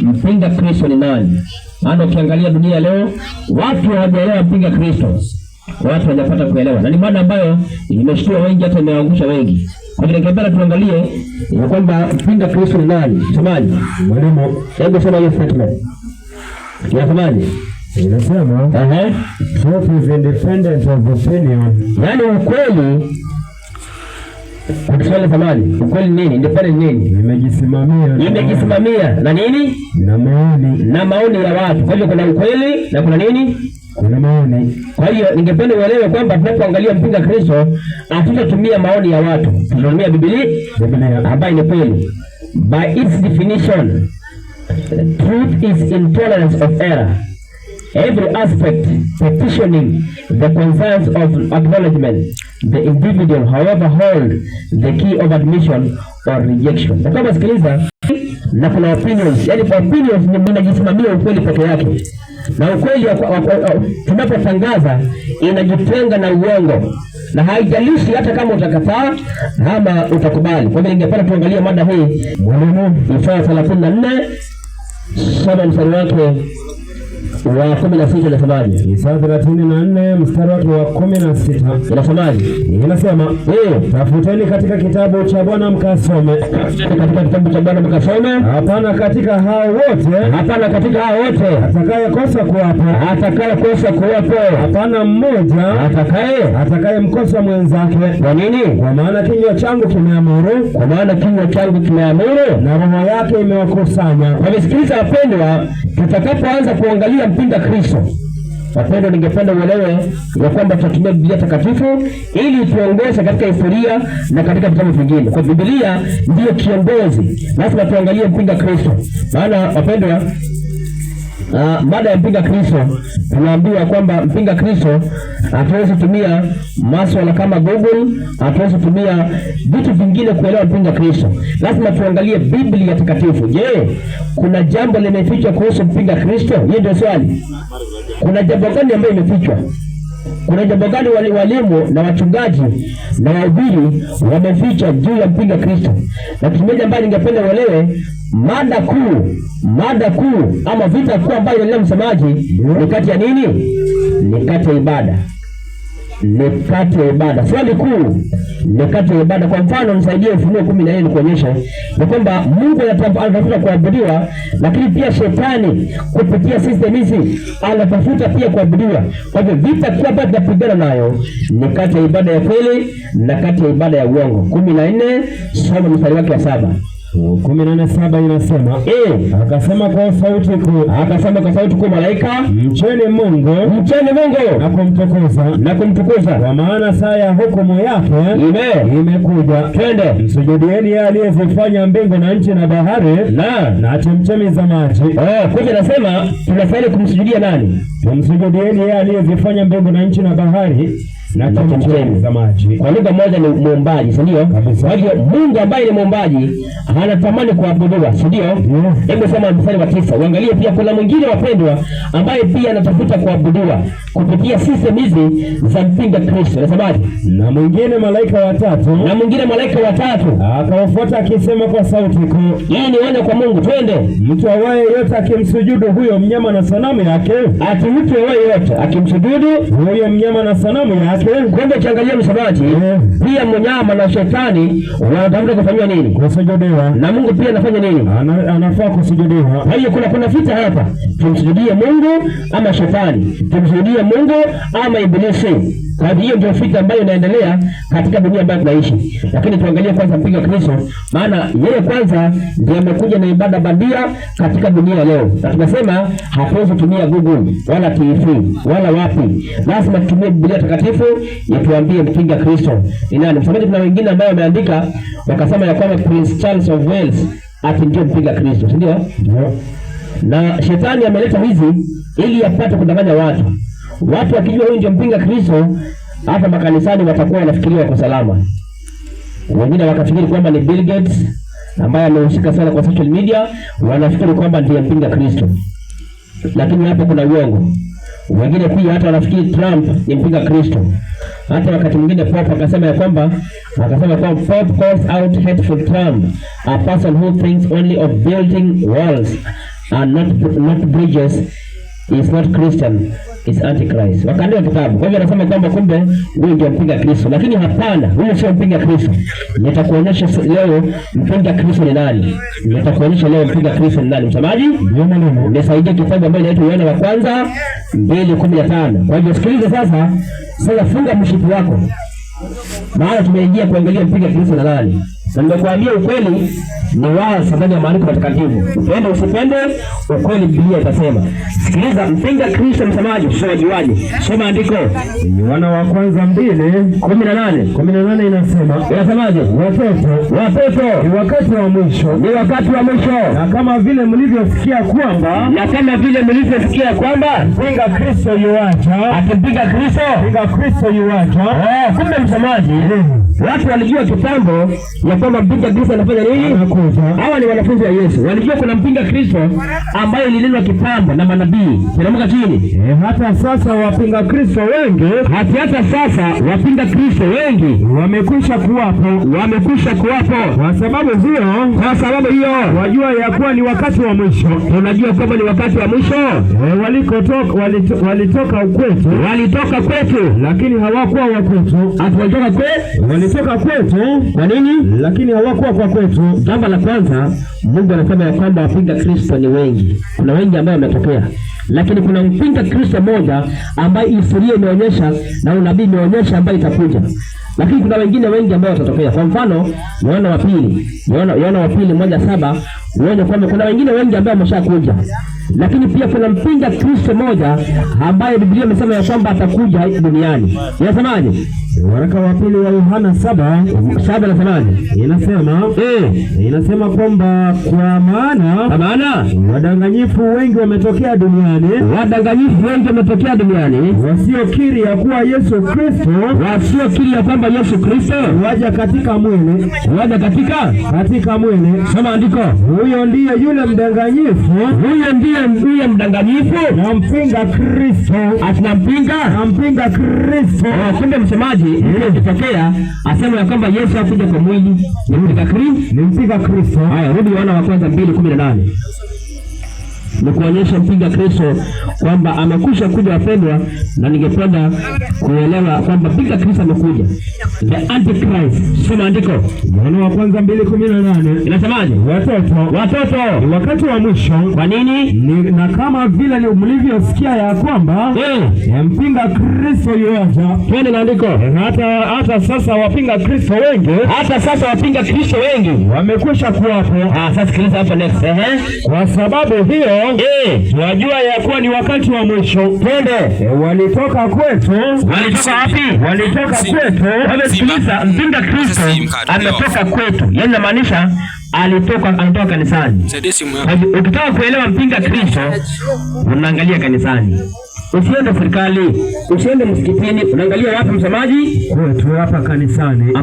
Mpinga Kristo ni nani? Maana ukiangalia dunia leo watu hawajaelewa mpinga Kristo. Watu hawajapata kuelewa. Na ni mada ambayo imeshtua wengi, hata imeangusha wengi. Kwa hivyo ningependa tuangalie ya kwamba mpinga Kristo ni nani. Semaji? Mwalimu, hebu sema hiyo statement. Inasemaje? Inasema truth is independent of opinion. Yaani ukweli ukisema zamani, ukweli nini? Independent nini? Imejisimamia na nini? Na maoni ya watu. Kwa hivyo kuna ukweli na kuna nini? Kuna maoni. Kwa hiyo ningependa uelewe kwamba tunapoangalia mpinga Kristo hatutatumia maoni ya watu, tunatumia Biblia ambayo ni kweli. By its definition, truth is intolerance of error. Every aspect petitioning the concerns of acknowledgement, the individual however hold the key of admission or rejection. Na kama sikiliza, na kuna opinions, yani kwa opinions ni mnajisimamia ukweli peke yake. Na ukweli tunapotangaza inajitenga na uongo, na haijalishi hata kama utakataa ama utakubali. Kwa hivyo ningependa tuangalie mada hii. Mwalimu, Isaya 34 soma mstari wake wa 16 inasemaje? Isaya 34 mstari wake wa 16 inasemaje? Inasema, tafuteni katika kitabu cha Bwana mkasome. Katika kitabu cha Bwana mkasome. Hapana katika hao wote atakayekosa kuwapo. Hapana mmoja atakayemkosa mwenzake. Kwa nini? Kwa maana kinywa changu kimeamuru, na roho yake imewakusanya. Wamesikiliza wapendwa, tutakapoanza kuangalia mpinga Kristo, wapendwa, ningependa uelewe ya kwamba tutatumia Biblia takatifu ili tuongoze katika historia na katika vitabu vingine. Kwa Biblia ndiyo kiongozi, lazima tuangalie mpinga Kristo. Maana wapendwa, mada ya mpinga Kristo tunaambiwa kwamba mpinga Kristo hatuwezi tumia masuala kama Google, hatuwezi tumia vitu vingine kuelewa mpinga Kristo. Lazima tuangalie Biblia takatifu. Je, kuna jambo limefichwa kuhusu mpinga Kristo? Hiyo ndio swali. Kuna jambo gani ambayo imefichwa? Kuna jambo gani walimu na wachungaji na wahubiri wameficha juu ya mpinga Kristo? Na kitu moja ambayo ningependa uelewe, mada kuu ama vita kuu ambayo inaendelea msemaji ni kati ya nini? Ni kati ya ibada. Swali kuu ni kati ya ibada. Kwa mfano nisaidie Ufunuo 14 nikuonyeshe ni kwamba Mungu anatafuta kuabudiwa, lakini pia shetani kupitia system hizi anatafuta pia kuabudiwa. Kwa hivyo vita kuu ambayo tunapigana nayo ni kati ya ibada ya kweli na kati ya ibada ya uongo. 14 soma mstari wake wa 7. 14:7 inasema akasema kwa sauti kuu, malaika, mcheni Mungu na kumtukuza, kwa maana saa ya hukumu yake imekuja. Twende. Msujudieni yeye aliyezifanya mbingu na nchi na bahari na chemchemi za maji. Kuja nasema tunastahili kumsujudia nani? Msujudieni yeye aliyezifanya mbingu na nchi na bahari na chemchemi za maji. Kwa lugha moja ni muumbaji, si ndio? Kwa hiyo Mungu ambaye ni muumbaji anatamani kuabudiwa, si ndio? Hebu soma mstari wa 9. Uangalie pia kuna mwingine wapendwa ambaye pia anatafuta kuabudiwa kupitia system hizi za mpinga Kristo. Nasemaje? Na mwingine malaika watatu akawafuata akisema kwa sauti kuu. Hii ni onyo kwa Mungu. Twende. Mtu awaye yote akimsujudu huyo mnyama na sanamu yake, mtu awaye yote akimsujudu huyo mnyama na sanamu yake. Kumbe kiangalia msemaji, pia mnyama na shetani wanatafuta kufanywa nini? Kusujudiwa. Na Mungu pia anafanya nini? Anafaa kusujudiwa. Kwa hiyo kuna vita hapa. Tumsujudie Mungu ama shetani? Tumsujudie Mungu ama ibilisi? Kwa hiyo ndio vita ambayo inaendelea katika dunia ambayo tunaishi. Lakini tuangalie kwanza mpinga Kristo, maana yeye kwanza ndiye amekuja na ibada bandia katika dunia leo. Na tunasema hatuwezi kutumia Google wala TV wala wapi. Lazima tutumie Biblia takatifu yatuambie mpinga Kristo ni nani. Msamaji, kuna wengine ambao wameandika wakasema ya kwamba Prince Charles of Wales ati ndio mpinga Kristo, si ndio? Na shetani ameleta hizi ili apate kudanganya watu. Watu wakijua huyu ndio mpinga Kristo, hata makanisani watakuwa wanafikiria wako salama. Wengine wakafikiri kwamba ni Bill Gates ambaye amehusika sana kwa social media, wanafikiri kwamba ndiye mpinga Kristo. Lakini hapo kuna uongo. Wengine pia hata wanafikiri Trump ni mpinga Kristo. Hata wakati mwingine Pope akasema kwamba Pope calls out hateful Trump, a person who thinks only of building walls and not bridges is not Christian, is antichrist. Wakaandika kitabu. Kwa hivyo anasema kwamba kumbe huyu ndio mpinga Kristo. Lakini hapana, huyu sio mpinga Kristo. Nitakuonyesha leo mpinga Kristo ni nani. Msamaji? Nisaidie kitabu ambacho inaitwa Yohana wa kwanza 2:15. Kwa hivyo sikiliza sasa funga mshipi wako. Maana tumeingia kuangalia mpinga Kristo na nani. Na nimekuambia ukweli ni wazi ndani ya maandiko matakatifu. Upende usipende, ukweli Biblia itasema. Sikiliza, mpinga Kristo msemaji, usiwajiwaje. Soma andiko. Yohana wa kwanza 2:18 inasemaje? Watoto, ni wakati wa mwisho. Na kama vile mlivyosikia kwamba mpinga Kristo yuacha. Mpinga Kristo yuacha. Kumbe msemaji, watu walijua kitambo ya kwamba mpinga Kristo anafanya nini? Hawa ni wanafunzi wa Yesu. Walijua kuna mpinga Kristo ambaye ilinenwa kitambo na manabii. Teremka chini. Hata sasa wapinga Kristo wengi wamekwisha kuwapo. Kwa sababu hiyo wajua ya kuwa ni wakati wa mwisho. Tunajua kwamba ni wakati wa mwisho. Walitoka kwetu lakini hawakuwa wa kwetu. Walitoka kwetu. Kwa nini? Lakini hawakuwa kwa kwetu. Jambo la kwanza, Mungu anasema ya kwamba wapinga Kristo ni wengi. Kuna wengi ambao wametokea. Lakini kuna mpinga Kristo moja ambaye historia imeonyesha na unabii imeonyesha ambaye itakuja. Lakini kuna wengine wengi ambao watatokea. Kwa mfano, Yohana wa pili 1:7, uone kwamba kuna wengine wengi ambao wameshakuja. Lakini pia kuna mpinga Kristo moja ambaye Biblia imesema ya kwamba atakuja duniani. Inasemaje? Waraka wa pili wa Yohana 7 inasemaje? Inasema kwamba kwa maana wadanganyifu wengi wametokea duniani. Wasiokiri ya kuwa Yesu Kristo. Yesu Kristo waja katika mwili. Soma andiko. Huyo ndiye yule mdanganyifu. Na mpinga Kristo. Mpinga Kristo. Kumbe msemaji, ikitokea asema ya kwamba Yesu hakuja kwa mwili, ni mpinga Kristo. Haya, rudi Yohana wa kwanza 2:18. ni kuonyesha mpinga Kristo kwamba amekwisha kuja wapendwa, na ningependa kuelewa kwamba mpinga Kristo amekuja. The Antichrist. Soma andiko. Yohana wa kwanza 2:18. Inasemaje? Watoto ni wakati wa mwisho. Kwa nini? Na kama vile mlivyosikia ya kwamba mpinga Kristo yuaja. Twende na andiko. Hata sasa wapinga Kristo wengi wamekwisha kuwapo. Sasa sikiliza hapa next. Kwa sababu hiyo tunajua ya kuwa ni wakati wa mwisho. Twende. Walitoka kwetu. Walitoka wapi? Walitoka kwetu. Sikiliza, mpinga Kristo ametoka kwetu. Yaani inamaanisha anatoka kanisani. Ukitaka kuelewa mpinga Kristo, unaangalia kanisani. Usiende serikali, usiende msikitini, unaangalia wapi msemaji? Kwetu hapa kanisani.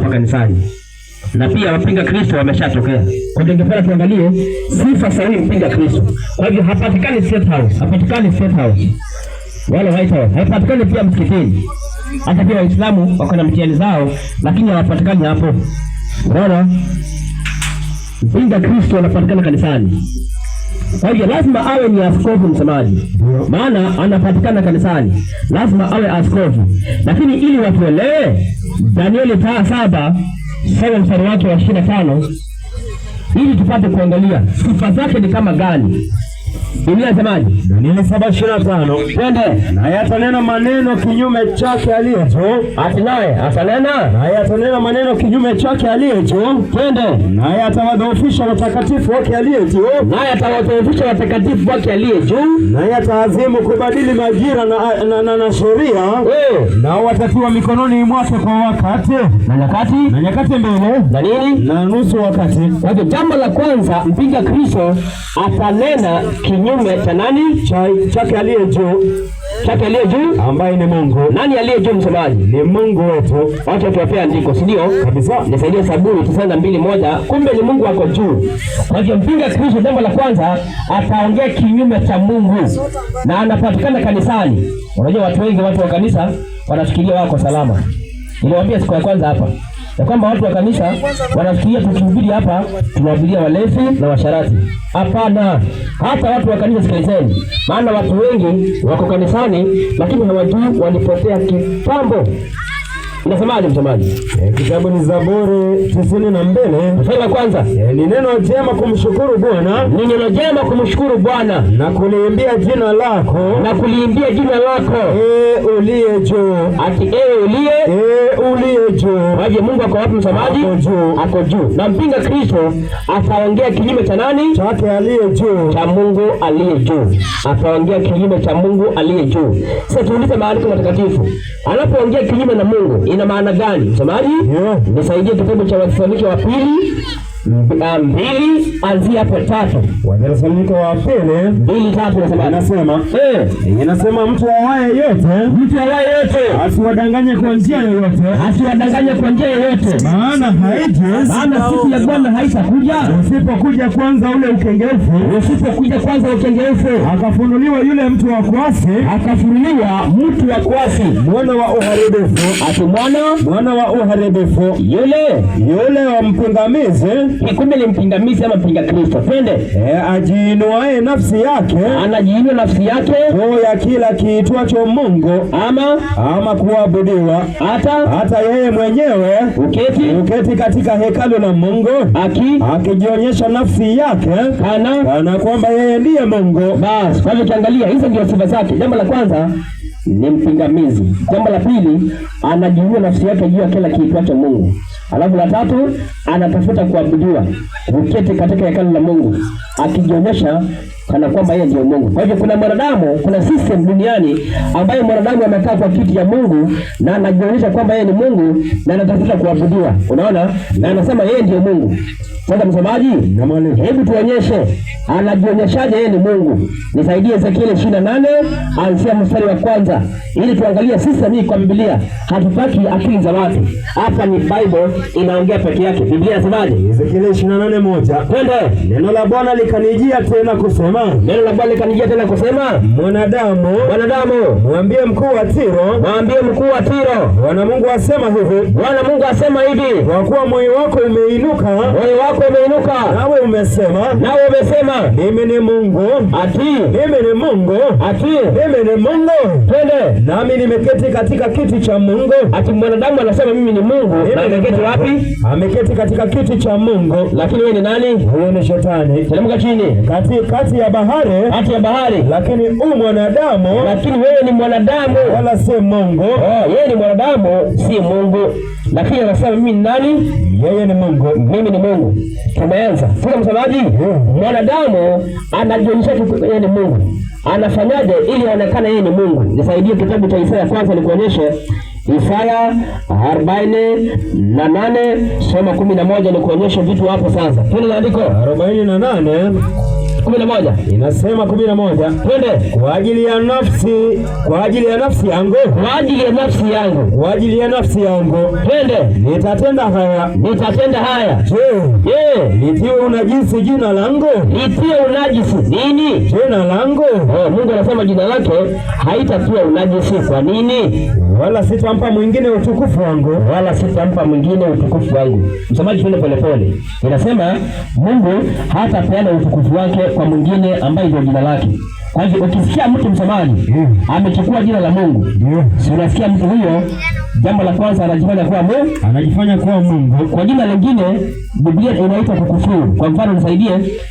Na pia wapinga Kristo wameshatokea. Kwa hiyo ningependa tuangalie sifa sahihi mpinga Kristo. Kwa hivyo hapatikani State House. Wala White House. Hapatikani pia msikitini. Hata pia Waislamu wako na mtihani zao, lakini hawapatikani hapo. Unaona? Mpinga Kristo anapatikana kanisani. Kwa hivyo lazima awe ni askofu msemaji. Maana anapatikana kanisani. Lazima awe askofu. Lakini ili watuelewe, Danieli 7 mstari wake wa 25, ili tupate kuangalia sifa zake ni kama gani. Biblia inasemaje? Danieli 7:25. Twende. Naye atanena maneno kinyume chake aliye juu. Naye atanena maneno kinyume chake aliye juu. Twende. Naye atawadhoofisha watakatifu wake aliye juu. Naye ataazimu kubadili majira na sheria. Na watatiwa mikononi mwake kwa wakati na nyakati mbele na nini na nusu wakati. Kwa hivyo jambo la kwanza, mpinga Kristo atanena kinyume cha nani? Chake aliye juu, ambaye ni Mungu. Nani aliye juu msemaji? Ni Mungu wetu. Wacha tuwapea andiko, si ndio? Kabisa. Nisaidie Zaburi 92:1. Kumbe ni Mungu wako juu. Kwa hivyo mpinga Kristo, jambo la kwanza, ataongea kinyume cha Mungu na anapatikana kanisani. Unajua watu wengi, watu wa kanisa wanafikiria wako salama. Niliwaambia siku ya kwanza hapa ya kwamba watu wa kanisa wanafikiria tukihubiri hapa tunawahubiria walevi na washarati. Hapana. Hata watu wa kanisa sikilizeni. Maana watu wengi wako kanisani lakini hawajui walipotea kitambo. Inasemaje msomaji? Kitabu ni Zaburi 92. Mstari wa kwanza. Ni neno jema kumshukuru Bwana. Na kuliimbia jina lako. Uliye juu. Ati uliye juu. Kwa hivyo Mungu ako wapi msomaji? Ako juu. Na mpinga Kristo ataongea kinyume cha nani? Chake aliye juu. Cha Mungu aliye juu. Ataongea kinyume cha Mungu aliye juu. Sasa tuulize maandiko matakatifu. Anapoongea kinyume na Mungu ina maana gani msomaji? Nisaidie kitabu cha Wathesalonike wa pili 2 anzia hapo 3. Wathesalonike wa pili 2:3 inasema mtu awaye yote asiwadanganye kwa njia yoyote. Maana siku ya Bwana haitakuja usipokuja kwanza ule ukengefu. Akafunuliwa yule mtu wa kuasi. Mwana wa uharibifu. Ati mwana wa uharibifu. Yule wa mpingamizi. Kumbe ni mpingamizi ama mpinga Kristo. Twende. Ajiinuaye nafsi yake. Anajiinua nafsi yake juu ya kila kiitwacho Mungu ama kuabudiwa. Hata yeye mwenyewe uketi katika hekalu la Mungu akijionyesha nafsi yake kana kwamba yeye ndiye Mungu. Basi kwa hivyo kiangalia hizo ndio sifa zake. Jambo la kwanza ni mpingamizi. Jambo la pili, anajiinua nafsi yake juu ya kila kiitwacho Mungu. Alafu la tatu, anatafuta kuabudiwa. Uketi katika hekalu la Mungu akijionyesha kana kwamba yeye ndio Mungu. Kwa hivyo kuna system duniani ambayo mwanadamu amekaa kwa kiti ya Mungu na anajionyesha kwamba yeye ni Mungu na anatafuta kuabudiwa. Unaona? Na anasema yeye ndio Mungu. Sasa msomaji, hebu tuonyeshe anajionyeshaje yeye ni Mungu. Nisaidie Ezekiel 28 anzia mstari wa kwanza ili tuangalie system hii kwa Biblia. Hatutaki akili za watu. Hapa ni Bible inaongea peke yake. Biblia inasemaje? Ezekiel 28:1. Twende. Neno la Bwana likanijia tena kusema. Neno la Bwana likanijia tena kusema, mwanadamu, mwambie mkuu wa Tiro, Bwana Mungu asema hivi, kwa kuwa moyo wako umeinuka, nawe umesema, mimi ni Mungu, mimi ni Mungu. Twende. Nami nimeketi katika kiti cha Mungu. Ati mwanadamu anasema mimi ni Mungu, na ameketi wapi? Ameketi katika kiti cha Mungu. Lakini wewe ni nani? Wewe ni shetani. Teremka chini. Kati ya bahari. Lakini mwanadamu, lakini wewe ni mwanadamu wala si Mungu. Yeye ni mwanadamu, si Mungu. Lakini anasema mimi ni nani? Yeye ni Mungu. Mimi ni Mungu. Tumeanza. Sasa msemaji, mwanadamu anajionyesha yeye ni Mungu. Anafanyaje ili aonekane yeye ni Mungu? Nisaidie kitabu cha Isaya kwanza nikuonyeshe. Isaya 48 soma 11 nikuonyeshe vitu hapo sasa. Twende andiko 48 11. Inasema 11. Twende. Kwa ajili ya nafsi yangu. Twende. Nitatenda haya. Je, litiwe unajisi jina langu? Litie unajisi nini? Jina langu. Mungu anasema jina lake haitatiwa unajisi. Kwa nini? Wala sitampa mwingine utukufu wangu. Msamaji, twende polepole. Inasema Mungu hatapeana utukufu wake kwa mwingine ambaye ndio jina lake. Kwa hivyo ukisikia mtu msamaji amechukua jina la Mungu, si unasikia mtu huyo, jambo la kwanza anajifanya kuwa Mungu. Kwa jina lingine Biblia inaitwa kukufuru. Kwa mfano nisaidie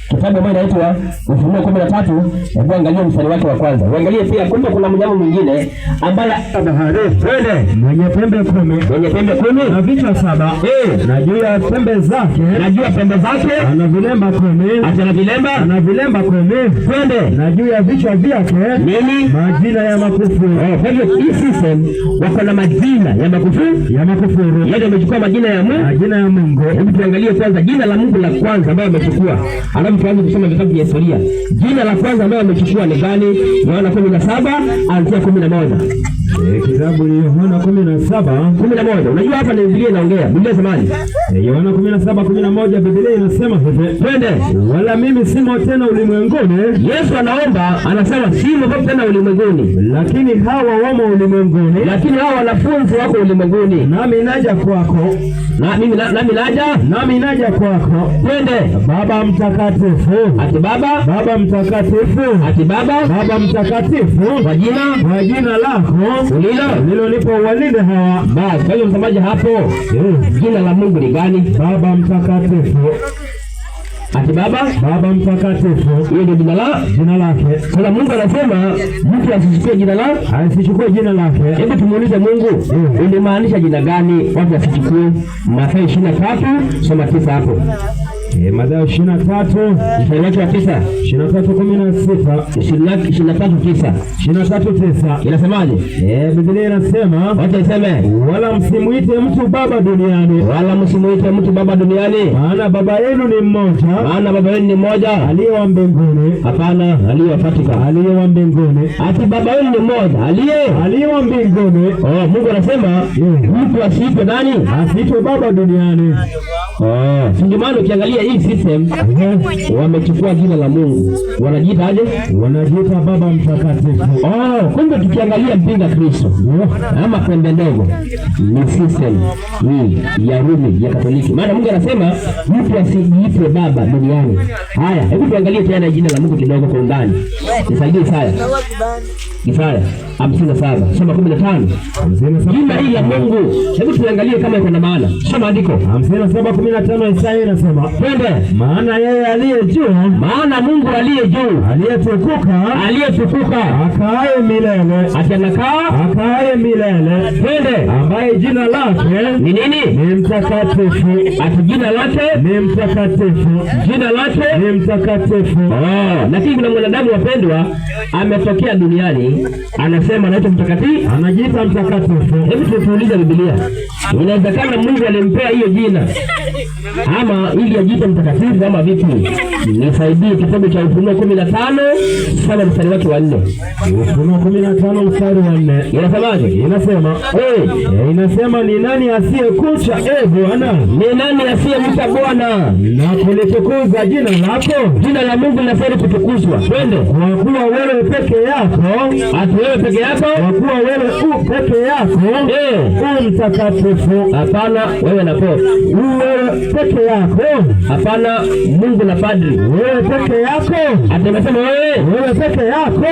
kitabu ambacho inaitwa Ufunuo 13, hebu angalia mstari wake wa kwanza. Uangalie pia kumbe kuna mnyama mwingine ambaye twende, mwenye pembe 10 na vichwa 7. Na juu ya pembe zake ana vilemba 10. Ana vilemba 10. Twende. Na juu ya vichwa vyake nini? Majina ya makufuru. Kwa hivyo hii system wako na majina ya makufuru. Yeye amechukua majina ya Mungu. Hebu tuangalie kwanza jina la Mungu la kwanza ambayo amechukua. Alafu tuanze kusoma vitabu vya historia. Jina la kwanza ambayo amechukua ni gani? Yohana 17 anzia 11. Kitabu ni Yohana 17:11. Unajua hapa ni Biblia inaongea. Biblia inasemaje? Yohana 17:11 Biblia inasema hivi. Twende. Wala mimi simo tena ulimwenguni. Yesu anaomba, anasema simo tena ulimwenguni, lakini hawa wamo ulimwenguni. Lakini hawa wanafunzi wako ulimwenguni. Nami naja kwako. Nami naja kwako. Twende. Baba mtakatifu. Ati Baba mtakatifu. Ati Baba mtakatifu. Kwa jina lako ulilonipa uwalinde hawa. Basi kwa hiyo msamaji hapo, jina la Mungu ni gani? Baba mtakatifu. Ati Baba mtakatifu. Hiyo ndio jina lake. Sasa Mungu anasema mtu asichukue jina lake. Hebu tumuulize Mungu, ulimaanisha jina gani watu asichukue? Mathayo 23 soma 9 hapo. Mathayo 23 mstari wa 9. 23:9 inasemaje? Biblia inasema, wacha iseme, wala msimuite mtu baba duniani, maana baba yenu ni mmoja, aliye wa mbinguni. Hapana, aliye katika, aliye wa mbinguni. Ati baba yenu ni mmoja, aliye wa mbinguni. Mungu anasema mtu asiitwe nani? Asiitwe baba duniani. Ndio maana ukiangalia hii system wamechukua jina la Mungu. Wanajiita aje? Wanajiita Baba Mtakatifu. Kumbe tukiangalia mpinga Kristo ama pembe ndogo ni system hii ya Rumi ya Katoliki. Maana Mungu anasema mtu asijiite baba duniani. Haya, hebu tuangalie tena jina la Mungu kidogo kwa undani. Nisaidie Isaya 57 soma 15. Jina hili la Mungu, hebu tuangalie kama iko na maana. Soma andiko 57:15. Isaya inasema, twende. Maana yeye aliye juu, Mungu aliye juu, aliyetukuka, akaaye milele, akaaye milele, twende, ambaye jina lake ni nini? Ni mtakatifu. Ati jina lake ni mtakatifu. Lakini kuna mwanadamu wapendwa ametokea duniani anasema anaitwa mtakatifu, anajiita mtakatifu. Hebu tuulize Biblia, inawezekana Mungu alimpea hiyo jina ama ili ajiite mtakatifu ama vipi? Nisaidie kitabu cha Ufunuo 15 sana mstari wake wa 4. Ufunuo 15 mstari wa 4. Inasemaje? Inasema ni nani asiyekucha Bwana? Ni nani asiyemcha Bwana na kulitukuza jina lako? Jina la Mungu linastahili kutukuzwa. Twende. Kwa kuwa wewe peke yako, ati wewe peke yako, kwa kuwa wewe peke yako, mtakatifu. Hapana, wewe na Paul. Wewe peke yako. Hapana, Mungu na padri. Wewe peke yako. Atasema wewe peke yako.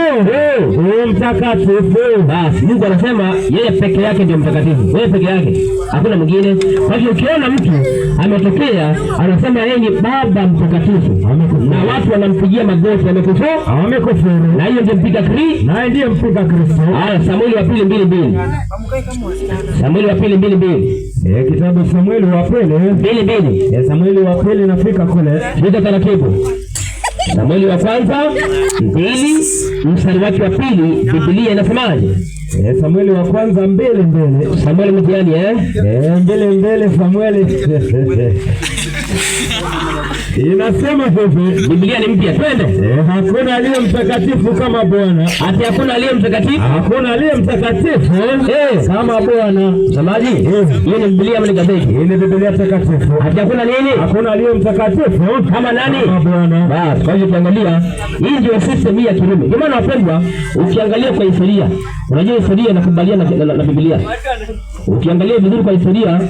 Mtakatifu. Basi Mungu anasema yeye peke yake ndio mtakatifu. Wewe peke yake. Hakuna mwingine. Kwa hiyo ukiona mtu ametokea anasema yeye ni baba mtakatifu, na watu wanampigia magoti, amekufuru. Na hiyo ndio mpiga Kristo. Na ndiye mpiga Kristo. Haya, Samueli wa pili 2:2. Samueli wa pili 2:2. Kitabu Samueli wa pili 2:2. Samueli wa pili nafika kule. Shika taratibu. Samueli wa kwanza 2 mstari wake wa 2, Biblia inasemaje? Samueli wa kwanza 2:2. Samueli mtiani 2:2 Samueli. Inasema hivi, Biblia ni mpya. Twende. Hakuna aliye mtakatifu kama Bwana. Ati hakuna aliye mtakatifu? Hakuna aliye mtakatifu kama Bwana. Samaji? Hii ni Biblia ama gazeti? Hii ni Biblia takatifu. Ati hakuna nini? Hakuna aliye mtakatifu kama nani? Kama Bwana. Basi kwa hiyo ukiangalia hii ndio system ya Kirumi. Ndio maana wapendwa, ukiangalia kwa historia, unajua historia inakubaliana na Biblia. Ukiangalia vizuri kwa historia,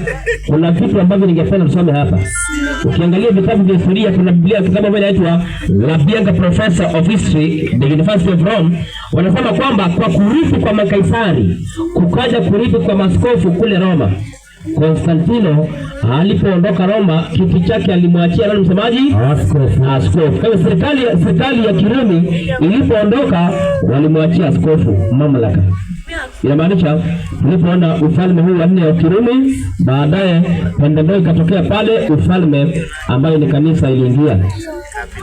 kuna vitu ambavyo ningependa tusome hapa. Ukiangalia vitabu vya historia, kuna Biblia, kitabu moja inaitwa La Bianca Professor of History, the University of Rome, wanasema kwamba kwa kurithi kwa makaisari kukaja kurithi kwa maskofu kule Roma. Konstantino alipoondoka Roma, kiti chake alimwachia nani msemaji? Askofu. Kwa serikali ya Kirumi ilipoondoka, walimwachia askofu mamlaka. Inamaanisha tulipoona ufalme huu wa 4 wa Kirumi, baadaye pendeleo ikatokea pale ufalme ambayo ni kanisa iliingia.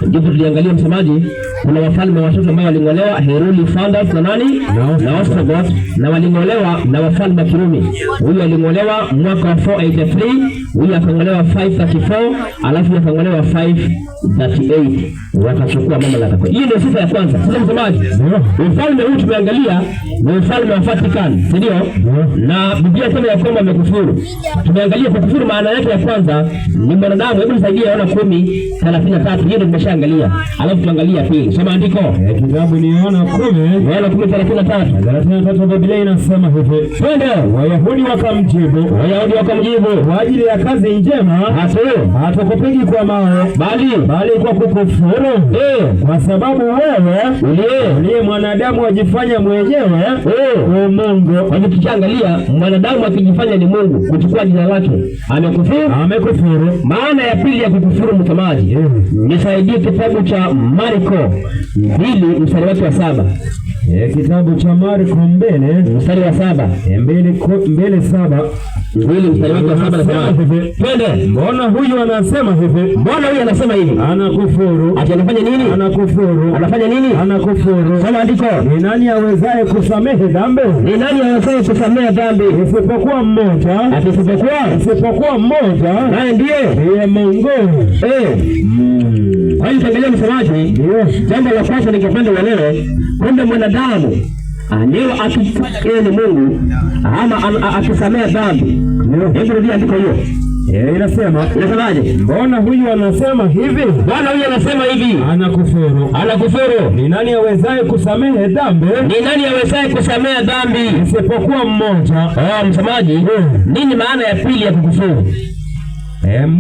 Ndipo tuliangalia msemaji, kuna wafalme watatu ambao walingolewa, Heruli, Fandas na nani? Na Ostrogoth, na walingolewa na wafalme wa Kirumi. Huyu alingolewa mwaka wa 483, huyu akangolewa 534, alafu akangolewa 538, wakachukua mamlaka. Hii ndio sifa ya kwanza. Sasa msemaji, ufalme huu tumeangalia ni ufalme wa Vatican, si ndio? Na Biblia inasema ya kwamba amekufuru. Tumeangalia kwa kufuru maana yake ya kwanza ni mwanadamu. Hebu nisaidie Yohana 10:33. Hiyo ndio tumeshaangalia. Alafu tuangalia pili. Soma andiko. Kitabu ni Yohana 10:33. Biblia inasema hivi. Twende. Wayahudi wakamjibu kwa ajili ya kazi njema hatukupigi kwa mawe, bali kwa kukufuru. Kwa sababu wewe uliye mwanadamu wajifanya mwenyewe Mungu. Kwa hiyo tukiangalia mwanadamu akijifanya ni Mungu, kuchukua jina lake, amekufuru. Maana ya pili ya kukufuru mtamaji, nisaidie kitabu cha Marko 2 mstari wake wa 7. Kitabu cha Marko 2 mstari wa 7. 2:7. Mwili mstari wake wa 7 nasema twende. Mbona huyu anasema hivi? Mbona huyu anasema hivi? Anakufuru. Ati anafanya nini? Anakufuru. Anafanya nini? Anakufuru. Soma andiko. Ni nani awezaye kusamehe dhambi? Ni nani awezaye kusamehe dhambi? Isipokuwa mmoja. Ati isipokuwa mmoja. Naye ndiye Mungu. Kwa hiyo tuangalie msemaji, jambo la kwanza ningependa uelewe kwamba mwanadamu leo akitaka ni Mungu ama akisamea dhambi. Hebu rudia andiko hiyo. Inasemaje? Mbona huyu anasema hivi? Bwana huyu anasema hivi. Anakufuru. Ni nani awezaye kusamehe dhambi? Ni nani awezaye kusamehe dhambi? Isipokuwa mmoja. Msemaji, nini maana ya pili ya kukufuru?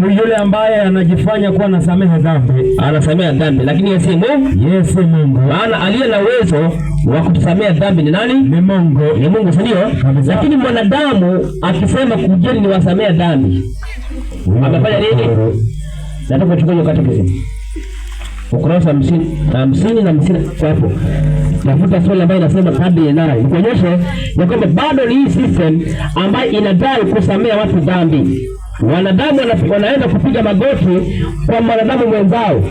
Yule ambaye anajifanya kuwa anasamehe dhambi, lakini yeye si Mungu. Maana aliye na uwezo wa kutusamea dhambi ni nani? Ni Mungu, si ndio? Lakini mwanadamu akisema kujeni ni wasamea dhambi, amefanya nini? Nataka tuchukue katekisimu ukurasa 50 na 50 hapo. Tafuta swali ambayo inasema kadri inayo. Nikuonyeshe ya kwamba bado ni hii system ambayo inadai kusamea watu dhambi. Wanadamu wanaenda kupiga magoti kwa mwanadamu mwenzao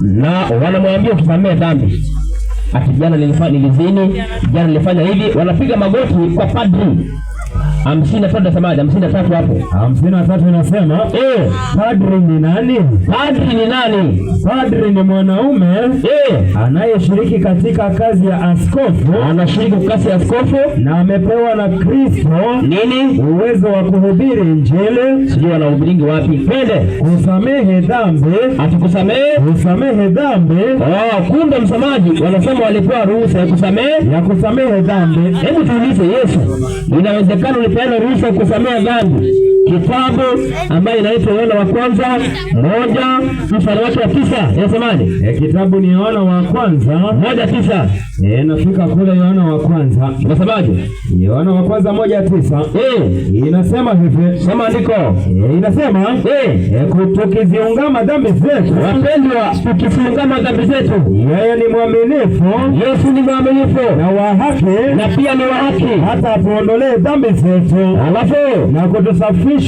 na wanamwambia utusamee dhambi. Ati jana nilizini, jana nilifanya hivi, wanapiga magoti kwa padri. 53 nasemaje? 53 hapo. 53 inasema padri ni nani? Padri ni nani? Padri ni mwanaume anayeshiriki katika kazi ya askofu, anashiriki kazi ya askofu na amepewa na Kristo nini? Uwezo wa kuhubiri Injili. Sijui wanahubiringi wapi? Pende kusamehe dhambi, kusamehe dhambi. Kumbe msamaji, wanasema walipewa ruhusa ya kusamehe dhambi. Hebu tuulize, Yesu, inawezekana ulipeana ruhusa ya kusamehe dhambi? Kitabu ambayo inaitwa Yohana wa kwanza 1:9 inasemaje? Kitabu ni Yohana wa kwanza 1:9. Nafika kule Yohana wa kwanza. Inasemaje? Yohana wa kwanza 1:9. Inasema hivi. Sema andiko. Inasema tukiziungama dhambi zetu, wapendwa, tukiziungama dhambi zetu, yeye ni mwaminifu, Yesu ni mwaminifu na wa haki, na pia ni wa haki, hata atuondolee dhambi zetu, alafu na kutusafisha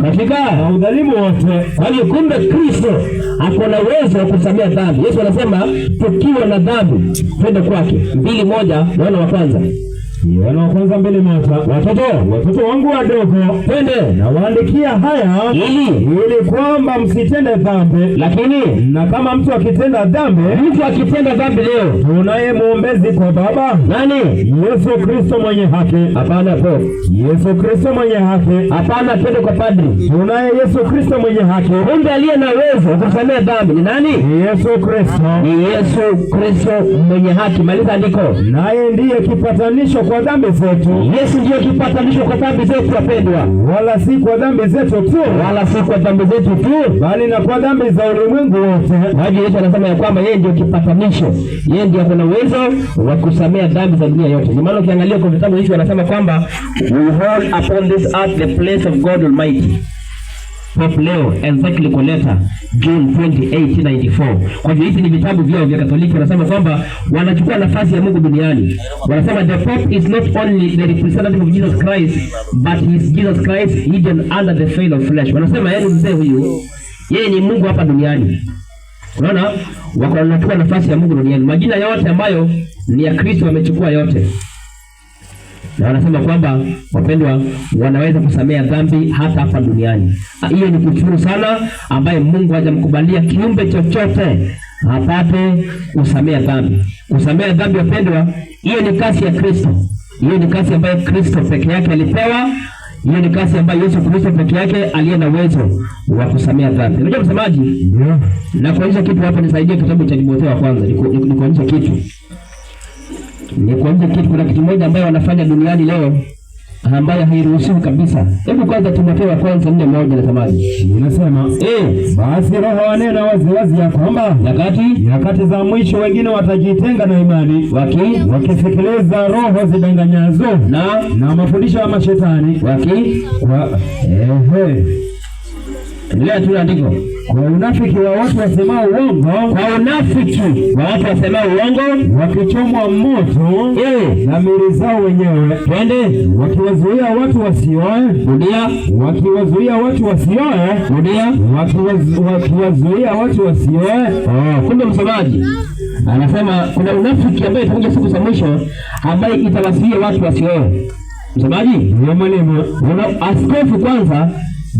katika udhalimu wote. Kwa hiyo kumbe Kristo ako na uwezo wa kusamea dhambi. Yesu anasema tukiwa na dhambi twende kwake. 2:1 Yohana wa kwanza. Yohana wa kwanza 2:1. Watoto wangu wadogo, twende na waandikia haya ili kwamba msitende dhambi. Lakini na kama mtu akitenda dhambi leo, tunaye mwombezi kwa Baba. Nani? Yesu Kristo mwenye haki. Hapana po. Yesu Kristo mwenye haki. Hapana, twende kwa padri. Tunaye Yesu Kristo mwenye haki. Kumbe aliye na uwezo kusamea dhambi ni nani? Yesu Kristo. Ni Yesu Kristo mwenye haki. Maliza andiko. Naye ndiye kipatanisho kwa dhambi zetu. Yesu ndiye kipatanisho kwa dhambi zetu, wapendwa. Wala si kwa dhambi zetu tu, bali na kwa dhambi za ulimwengu wote. Hapo Yesu anasema ya kwamba yeye ndiye kipatanisho. Yeye ndiye ana uwezo wa kusamea dhambi za dunia yote. Ni maana ukiangalia kwa vitabu hivi wanasema kwamba we hold upon this earth the place of God Almighty. Pope Leo Encyclical Letter June 28, 94. Kwa hivyo hivi ni vitabu vyao vya Katoliki, wanasema kwamba wanachukua nafasi ya Mungu duniani. Wanasema the Pope is not only the representative of Jesus Christ, but he is Jesus Christ hidden under the veil of flesh. Wanasema yeye mzee huyu, yeye ni Mungu hapa duniani. Unaona, wanachukua nafasi ya Mungu duniani. Majina yote ambayo ni ya Kristo wamechukua yote. Na wanasema kwamba wapendwa, wanaweza kusamea dhambi hata hapa duniani. Hiyo ni kufuru sana, ambaye Mungu hajamkubalia kiumbe chochote apate kusamea dhambi. Kusamea dhambi, wapendwa, hiyo ni kazi ya Kristo. Hiyo ni kazi ambayo Kristo peke yake alipewa. Hiyo ni kazi ambayo Yesu Kristo peke yake aliye na uwezo wa kusamea dhambi. Unajua msemaji? Na kuonyesha kitu hapa, nisaidie kitabu cha Timotheo wa kwanza. Nikuonyesha kitu. Kuna kitu moja ambayo wanafanya duniani leo ambayo hairuhusiwi kabisa. Hebu kwanza Timotheo wa kwanza 4:1 nasemaje? Inasema basi Roho wanena waziwazi ya kwamba nyakati za mwisho wengine watajitenga na imani, wakisikiliza roho zidanganyazo na mafundisho ya mashetani, Endelea tu andiko. Kwa unafiki wa watu wasemao uongo, wakichomwa moto dhamiri zao wenyewe. Twende. Wakiwazuia watu wasioe. Wakiwazuia watu wasioe. Kumbe msomaji anasema kuna unafiki ambaye itakuja siku za mwisho ambaye itawazuia watu wasioe. Msomaji, ndio mwalimu. Askofu kwanza,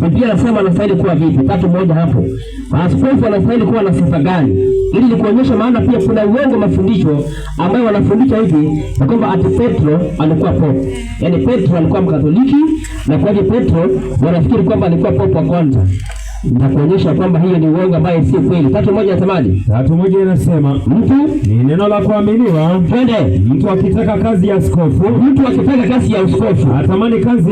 Biblia inasema anastahili kuwa vipi? 3:1 hapo. Askofu anastahili kuwa na sifa gani? Ili ni kuonyesha, maana pia kuna uongo mafundisho ambayo wanafundisha hivi na kwamba ati Petro alikuwa pope. Yaani Petro alikuwa Mkatoliki, na kwa hiyo Petro wanafikiri kwamba alikuwa pope wa kwanza. Nitakuonyesha kwamba hiyo ni uongo ambaye si kweli. 3:1 nasemaje? 3:1 inasema mtu ni neno la kuaminiwa. Twende. Mtu akitaka kazi ya askofu, atamani kazi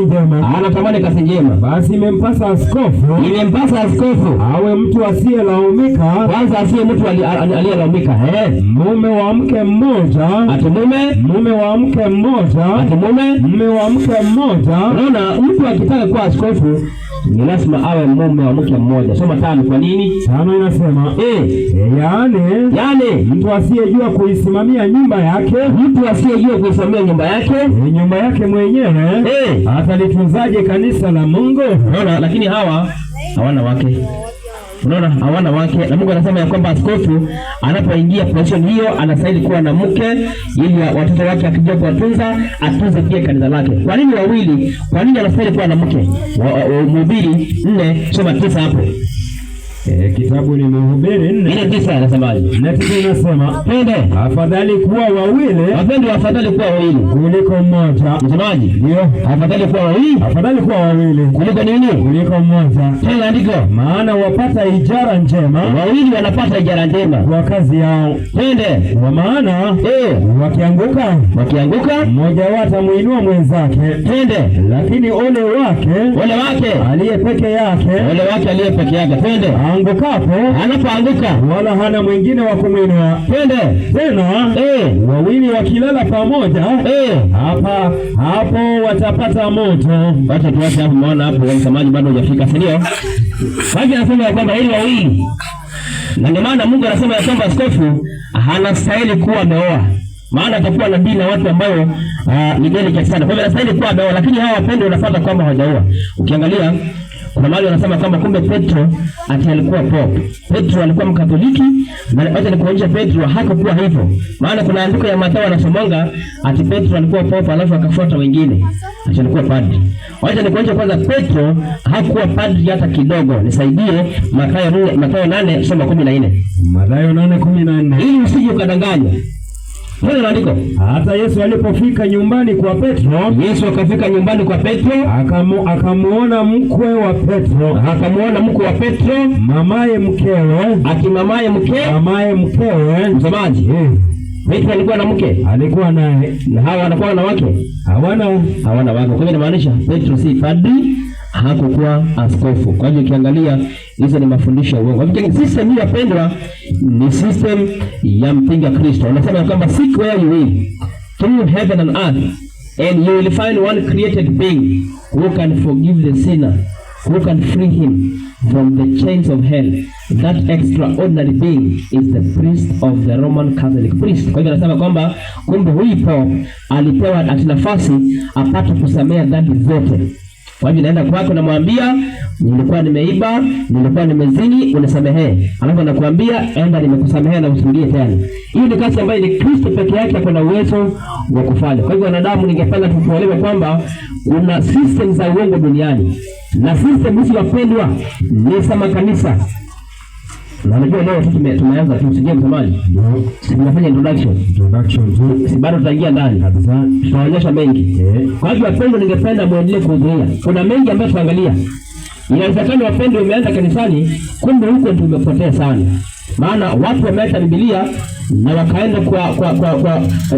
njema. Basi imempasa askofu awe mtu asiyelaumika. Kwanza asiye mtu aliyelaumika. Mume wa mke mmoja. Mume wa mke mmoja. Unaona, mtu akitaka kuwa askofu ni lazima awe mume wa mke mmoja. Soma 5. Kwa nini? 5 inasema yaani mtu asiyejua kuisimamia nyumba yake, nyumba yake mwenyewe, atalitunzaje kanisa la Mungu? Unaona, lakini hawa hawana wake. Unaona, hawana wake, na Mungu anasema ya kwamba askofu anapoingia position hiyo anastahili kuwa na mke, ili watoto wake akijua kuwatunza atunze pia kanisa lake. Kwa nini wawili? Kwa nini anastahili kuwa na mke? Mhubiri 4:9 hapo. Kitabu ni Mhubiri 4:9 anasemaje? Inasema, "Pende afadhali kuwa wawili, afadhali kuwa wawili kuliko mmoja." Msemaji? Ndio, afadhali kuwa wawili kuliko nini? Kuliko mmoja. Tena andiko, maana wapata ijara njema, wawili wanapata ijara njema kwa kazi yao. Pende, kwa maana wakianguka mmoja wao atamuinua mwenzake. Pende, lakini ole wake aliye peke yake, Pende, anapoanguka wala hana mwingine wa kumwinua. Pende, tena wawili wakilala pamoja, hapo watapata moto. Wacha tuache hapo, maana hapo msamaji bado hujafika, si ndio? Basi anasema ya kwamba ili wawili, na ndio maana Mungu anasema ya kwamba askofu hanastahili kuwa ameoa, maana atakuwa nabii na watu ambao ni delicate sana. Kwa hivyo anastahili kuwa ameoa, lakini hawa wapendwa unafuata kwamba hawajaoa. Ukiangalia kuna mahali wanasema kwamba kumbe Petro ati alikuwa pope. Petro alikuwa Mkatoliki, na wacha nikuonyesha Petro hakuwa hivyo. Maana kuna andiko ya Mathayo anasomanga ati Petro alikuwa pope alafu akafuata wengine. Ati alikuwa padri. Wacha nikuonyesha kwanza Petro hakuwa padri hata kidogo. Nisaidie Mathayo 8:14. Mathayo 8:14. Ili usije ukadanganywa. Mbona andiko? Hata Yesu alipofika nyumbani kwa Petro, akafika nyumbani kwa Petro, akamuona mkwe wa Petro, mamaye mkewe. Msemaji? Petro alikuwa na mke? Alikuwa naye. Na hawa wanakuwa na wake? Hawana wake. Kwa hiyo inamaanisha Petro si padri, hakukuwa askofu. Kwa hiyo ukiangalia hizo ni mafundisho ya uongo. System hii wapendwa ni system ya mpinga Kristo. Anasema kwamba seek where you will, through heaven and earth, and you will find one created being who can forgive the sinner, who can free him from the chains of hell. That extraordinary being is the priest of the Roman Catholic priest. Kwa hivyo anasema kwamba kumbe huyu Pope alipewa nafasi apate kusamea dhambi zote. Kwa hivyo naenda kwako namwambia nilikuwa nimeiba, nilikuwa nimezini, unisamehe. Alafu nakuambia enda nimekusamehea na usirudie tena. Hiyo ni kazi ambayo ni Kristo peke yake akona uwezo wa kufanya. Kwa hivyo wanadamu, ningependa tuelewe kwamba kuna system za uongo duniani. Na system hizi wapendwa ni sama kanisa. Na najua leo tumeanza tusije msamaji. Tunafanya introduction. Si bado tutaingia ndani. Tutaonyesha mengi. Kwa hivyo wapendwa, ningependa muendelee kuhudhuria. Kuna mengi ambayo tuangalia. Inawezekana wapendwa umeanza kanisani, kumbe huko ndio umepotea sana. Maana watu wameacha Biblia na wakaenda kwa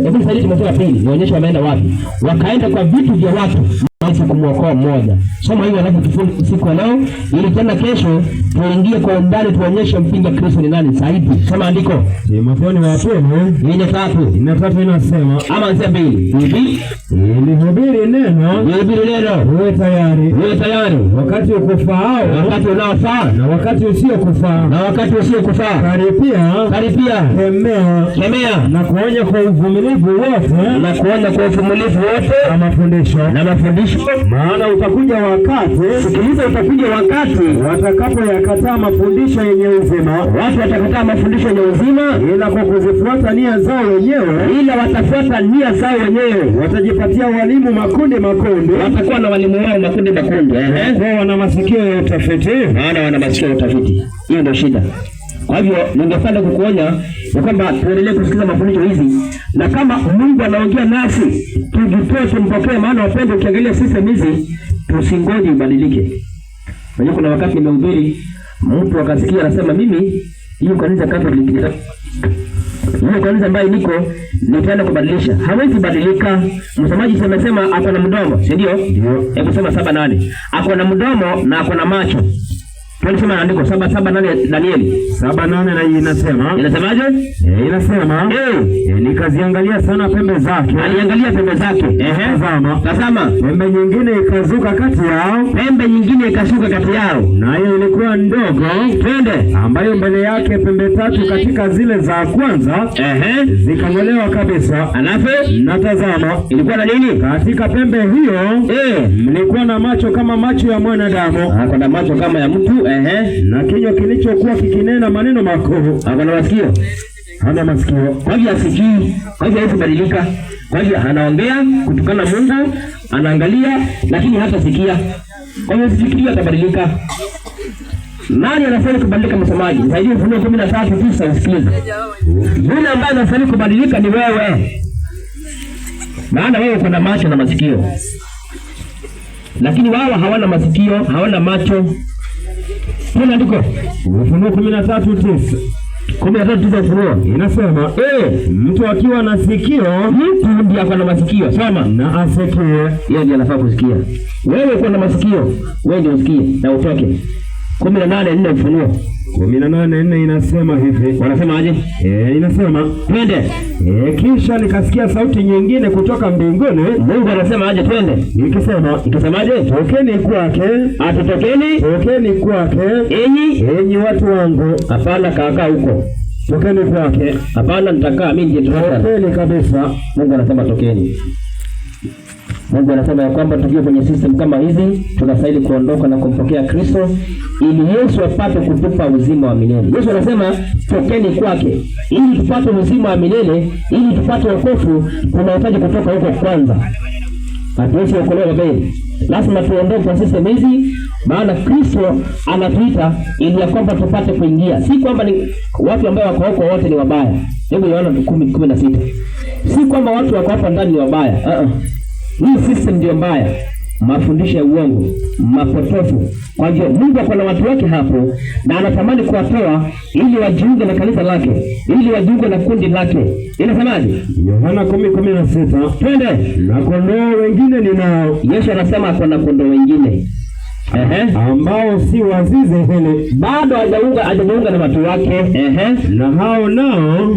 hebu sasa tumetoka pili, nionyeshe wameenda wapi. Wakaenda kwa vitu vya watu maisha kumwokoa mmoja. Soma hiyo alafu tufunge siku ya leo ili tena kesho tuingie kwa undani tuonyeshe mpinga Kristo ni nani zaidi. Soma andiko. Timotheo wa pili yenye 3 inasema ama anzia 2. Nihubiri neno. Uwe tayari. Wakati ukufaao, wakati unaofaa na wakati usiokufaa. Karipia. Kemea. Na kuonya kwa uvumilivu wote. Na mafundisho. Maana utakuja wakati, sikiliza, utakuja wakati watakapoyakataa mafundisho yenye uzima. Watu watakataa mafundisho yenye uzima, ila kwa kuzifuata nia zao wenyewe. Watajipatia walimu makundi. Watakuwa na walimu wao makundi. Wao wana masikio ya utafiti. Hiyo ndio shida. Kwa hivyo ningependa kukuonya ya kwamba tuendelee kusikiza mafundisho hizi, na kama Mungu anaongea nasi tujitoe tumpokee. Maana wapendwa, ukiangalia system hizi tusingoje ibadilike. Unajua kuna wakati nimehubiri mtu akasikia anasema mimi hiyo kanisa Catholic, hiyo kanisa ambayo niko nitaenda kubadilisha. Hawezi badilika. Msomaji semesema ako na mdomo, si ndio? Hebu sema 7:8. Ako na mdomo na ako na macho. Tunasema andiko 7:8 Danieli 7:8 na inasemaje? Inasema nikaziangalia sana pembe zake. Aliangalia pembe zake. Tazama pembe nyingine ikashuka kati yao. Nayo ilikuwa ndogo, twende, ambayo mbele yake pembe 3 katika zile za kwanza zikang'olewa kabisa. Alafu natazama ilikuwa na nini? Katika pembe hiyo mlikuwa na macho kama macho ya mwanadamu. Kuna macho kama ya mtu na kinywa kilichokuwa kikinena maneno makuu. Ana masikio? Hana masikio. Kwa hivyo asikii, kwa hivyo hawezi kubadilika. Kwa hivyo anaongea kutukana Mungu, anaangalia lakini hata sikia. Kwa hivyo sikia atabadilika. Nani anafanya kubadilika msomaji? Zaidi Ufunuo 13:9 usikilize. Yule ambaye anafanya kubadilika ni wewe. Maana wewe uko na macho na masikio. Lakini wao hawana masikio, hawana macho. Kuna ndiko Ufunuo 13:9. 13:9 Ufunuo inasema mtu akiwa na sikio, mtu ndiye ako na masikio. Soma na asikie. Yeye ndiye anafaa kusikia. Wewe uko na masikio, wewe ndiye usikie na utoke. 18:4 Ufunuo 18:4 inasema hivi. Wanasema aje? Inasema twende. Kisha nikasikia sauti nyingine kutoka mbinguni. Mungu anasema aje twende? Ikisemaje? Tokeni kwake. Atotokeni? Tokeni kwake. Enyi watu wangu. Hapana kaka huko. Tokeni kwake. Hapana nitakaa mimi ndiye tutatoka. Tokeni kabisa. Mungu anasema tokeni. Mungu anasema ya kwamba tukiwa kwenye system kama hizi tunastahili kuondoka na kumpokea Kristo ili Yesu apate kutupa uzima wa milele. Yesu anasema tokeni kwake. Ili tupate uzima wa milele, ili tupate wokovu, tunahitaji kutoka huko kwanza. Hatuwezi kuokolewa mbele. Lazima tuondoke kwa system hizi, maana Kristo anatuita ili ya kwamba tupate kuingia. Si kwamba ni watu ambao wako huko wote ni wabaya. Hebu Yohana 10:16. Si kwamba watu wako hapa ndani ni wabaya. Hii system ndio mbaya. Mafundisho ya uongo, mapotofu. Kwa hivyo Mungu ako na watu wake hapo na anatamani kuwatoa ili wajiunge na kanisa lake, ili wajiunge na kundi lake. Inasemaje? Yohana 10:16. Twende. Na kondoo wengine ninao. Yesu anasema ako na kondoo wengine. Ambao si wazize hele. Bado hajajiunga na watu wake. Na hao nao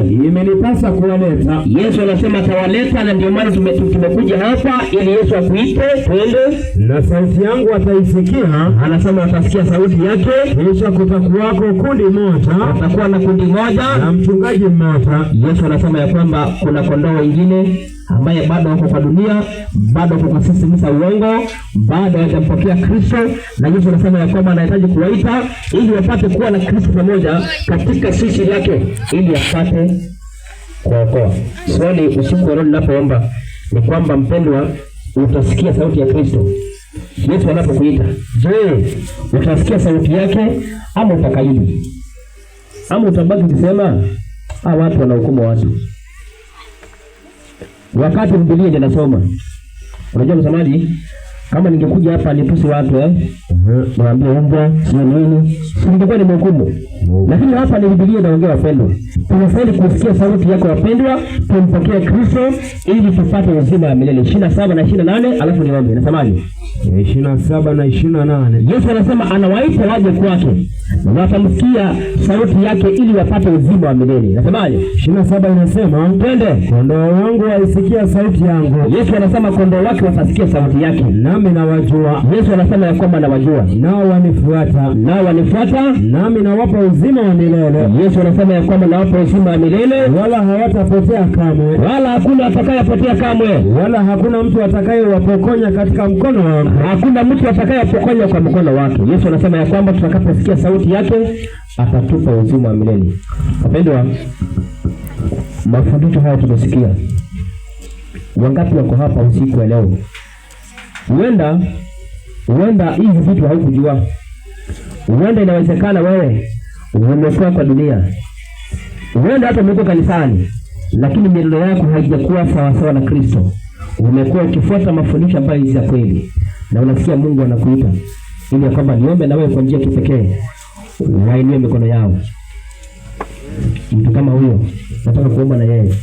imenipasa kuwaleta. Yesu anasema atawaleta, na ndio maana tumekuja hapa ili Yesu akuite. Twende. Na sauti yangu ataisikia. Anasema atasikia sauti yake. Kisha kutakuwako kundi moja. Atakuwa na kundi moja na mchungaji mmoja. Yesu anasema ya kwamba kuna kondoo wengine ambaye bado wako kwa dunia, bado wako kwa system za uongo, bado hawajampokea Kristo, na Yesu anasema ya kwamba anahitaji kuwaita ili wapate kuwa na Kristo pamoja katika sisi lake ili apate kuokoa. Swali usiku wa leo ninapoomba ni kwamba mpendwa, utasikia sauti ya Kristo Yesu anapokuita. Je, utasikia sauti yake ama utakaidi? Ama utabaki kusema watu wanahukumu watu? Wakati Biblia inasoma, unajua msamaji, kama ningekuja hapa nitusi watu niwaambie umbwa sio nini, singekuwa nimehukumu. Lakini hapa ni Biblia inaongea wapendwa. Tunastahili kusikia sauti yako wapendwa, tumpokee Kristo ili tupate uzima wa milele. 27 na 28 alafu niombe. Inasemaje? 27 na 28. Yesu anasema anawaita waje kwake. Watamsikia sauti yake ili wapate uzima wa milele. Inasemaje? 27 inasema, twende. Kondoo wangu waisikia sauti yangu. Yesu anasema kondoo wake watasikia sauti yake. Nami nawajua. Yesu anasema ya kwamba nawajua. Nao wanifuata. Nami nawapa uzima wa milele. Yesu anasema ya kwamba nawapa uzima wa milele. Wala hawatapotea kamwe. Wala hakuna atakayepotea kamwe. Wala hakuna mtu atakayewapokonya katika mkono wangu. Hakuna mtu atakayepokonya kwa mkono wake. Yesu anasema ya kwamba tutakaposikia sauti yake atatupa uzima wa milele. Wapendwa, mafundisho haya tumesikia. Wangapi wako hapa usiku wa leo? Huenda hizi vitu haukujua. Huenda inawezekana wewe umekuwa kwa dunia. Huenda hata umekuwa kanisani, lakini mienendo yako haijakuwa sawa sawa na Kristo. Umekuwa ukifuata mafundisho ambayo si ya kweli. Na unasikia Mungu anakuita ili kwamba niombe na wewe kwa njia kipekee. Wainue mikono yao. Mtu kama huyo nataka kuomba na yeye.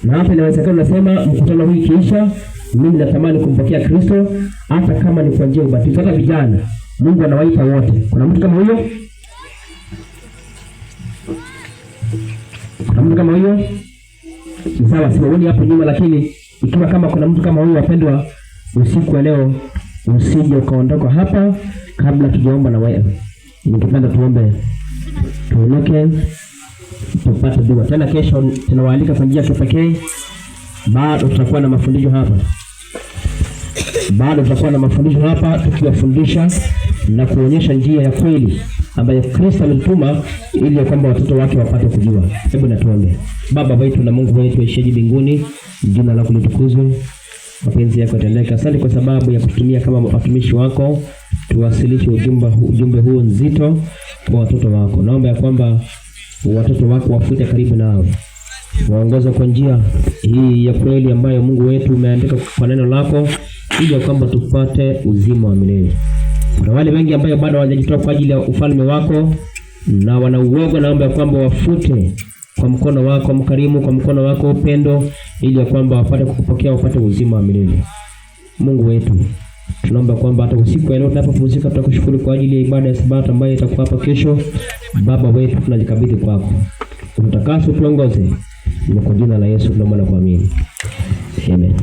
Na hapa inawezekana unasema mkutano huu kiisha, mimi natamani kumpokea Kristo hata kama ni kwa njia ya ubatizo. Hata vijana, Mungu anawaita wote. Kuna mtu kama huyo? Kuna mtu kama huyo? Sawa, siwaoni hapo nyuma, lakini ikiwa kama kuna mtu kama huyo, wapendwa, usiku wa leo usije ukaondoka hapa kabla tujaomba na wewe. Ningependa tuombe, tuonoke, tupate dua. Tena kesho tunawaalika kwa njia kipekee. Bado tutakuwa na mafundisho hapa. Tukiwafundisha na kuonyesha njia ya kweli ambayo Kristo alituma ili kwamba watoto wake wapate kujua. Hebu na tuombe. Baba wetu na Mungu wetu aishiye mbinguni, jina lako litukuzwe, mapenzi yako yatendeke. Asante kwa sababu ya kutumia kama watumishi wako tuwasilishe ujumbe huu nzito kwa watoto wako. Naomba ya kwamba watoto wako wafute karibu nawe, waongoze kwa njia hii ya kweli ambayo Mungu wetu umeandika kwa neno lako, ili kwamba tupate uzima wa milele. Kuna wale wengi ambao bado hawajajitoa kwa ajili ya ufalme wako na wanauoga, naomba kwamba wafute kwa mkono wako mkarimu, kwa mkono wako upendo, ili kwamba wapate kukupokea, wapate uzima wa milele. Mungu wetu, tunaomba kwamba hata usiku leo tunapopumzika tutakushukuru kwa ajili ya ibada ya Sabato ambayo itakuwa hapa kesho. Baba wetu, tunajikabidhi kwako, utakase, tuongoze, kwa jina la Yesu tunaomba na kuamini. Amen.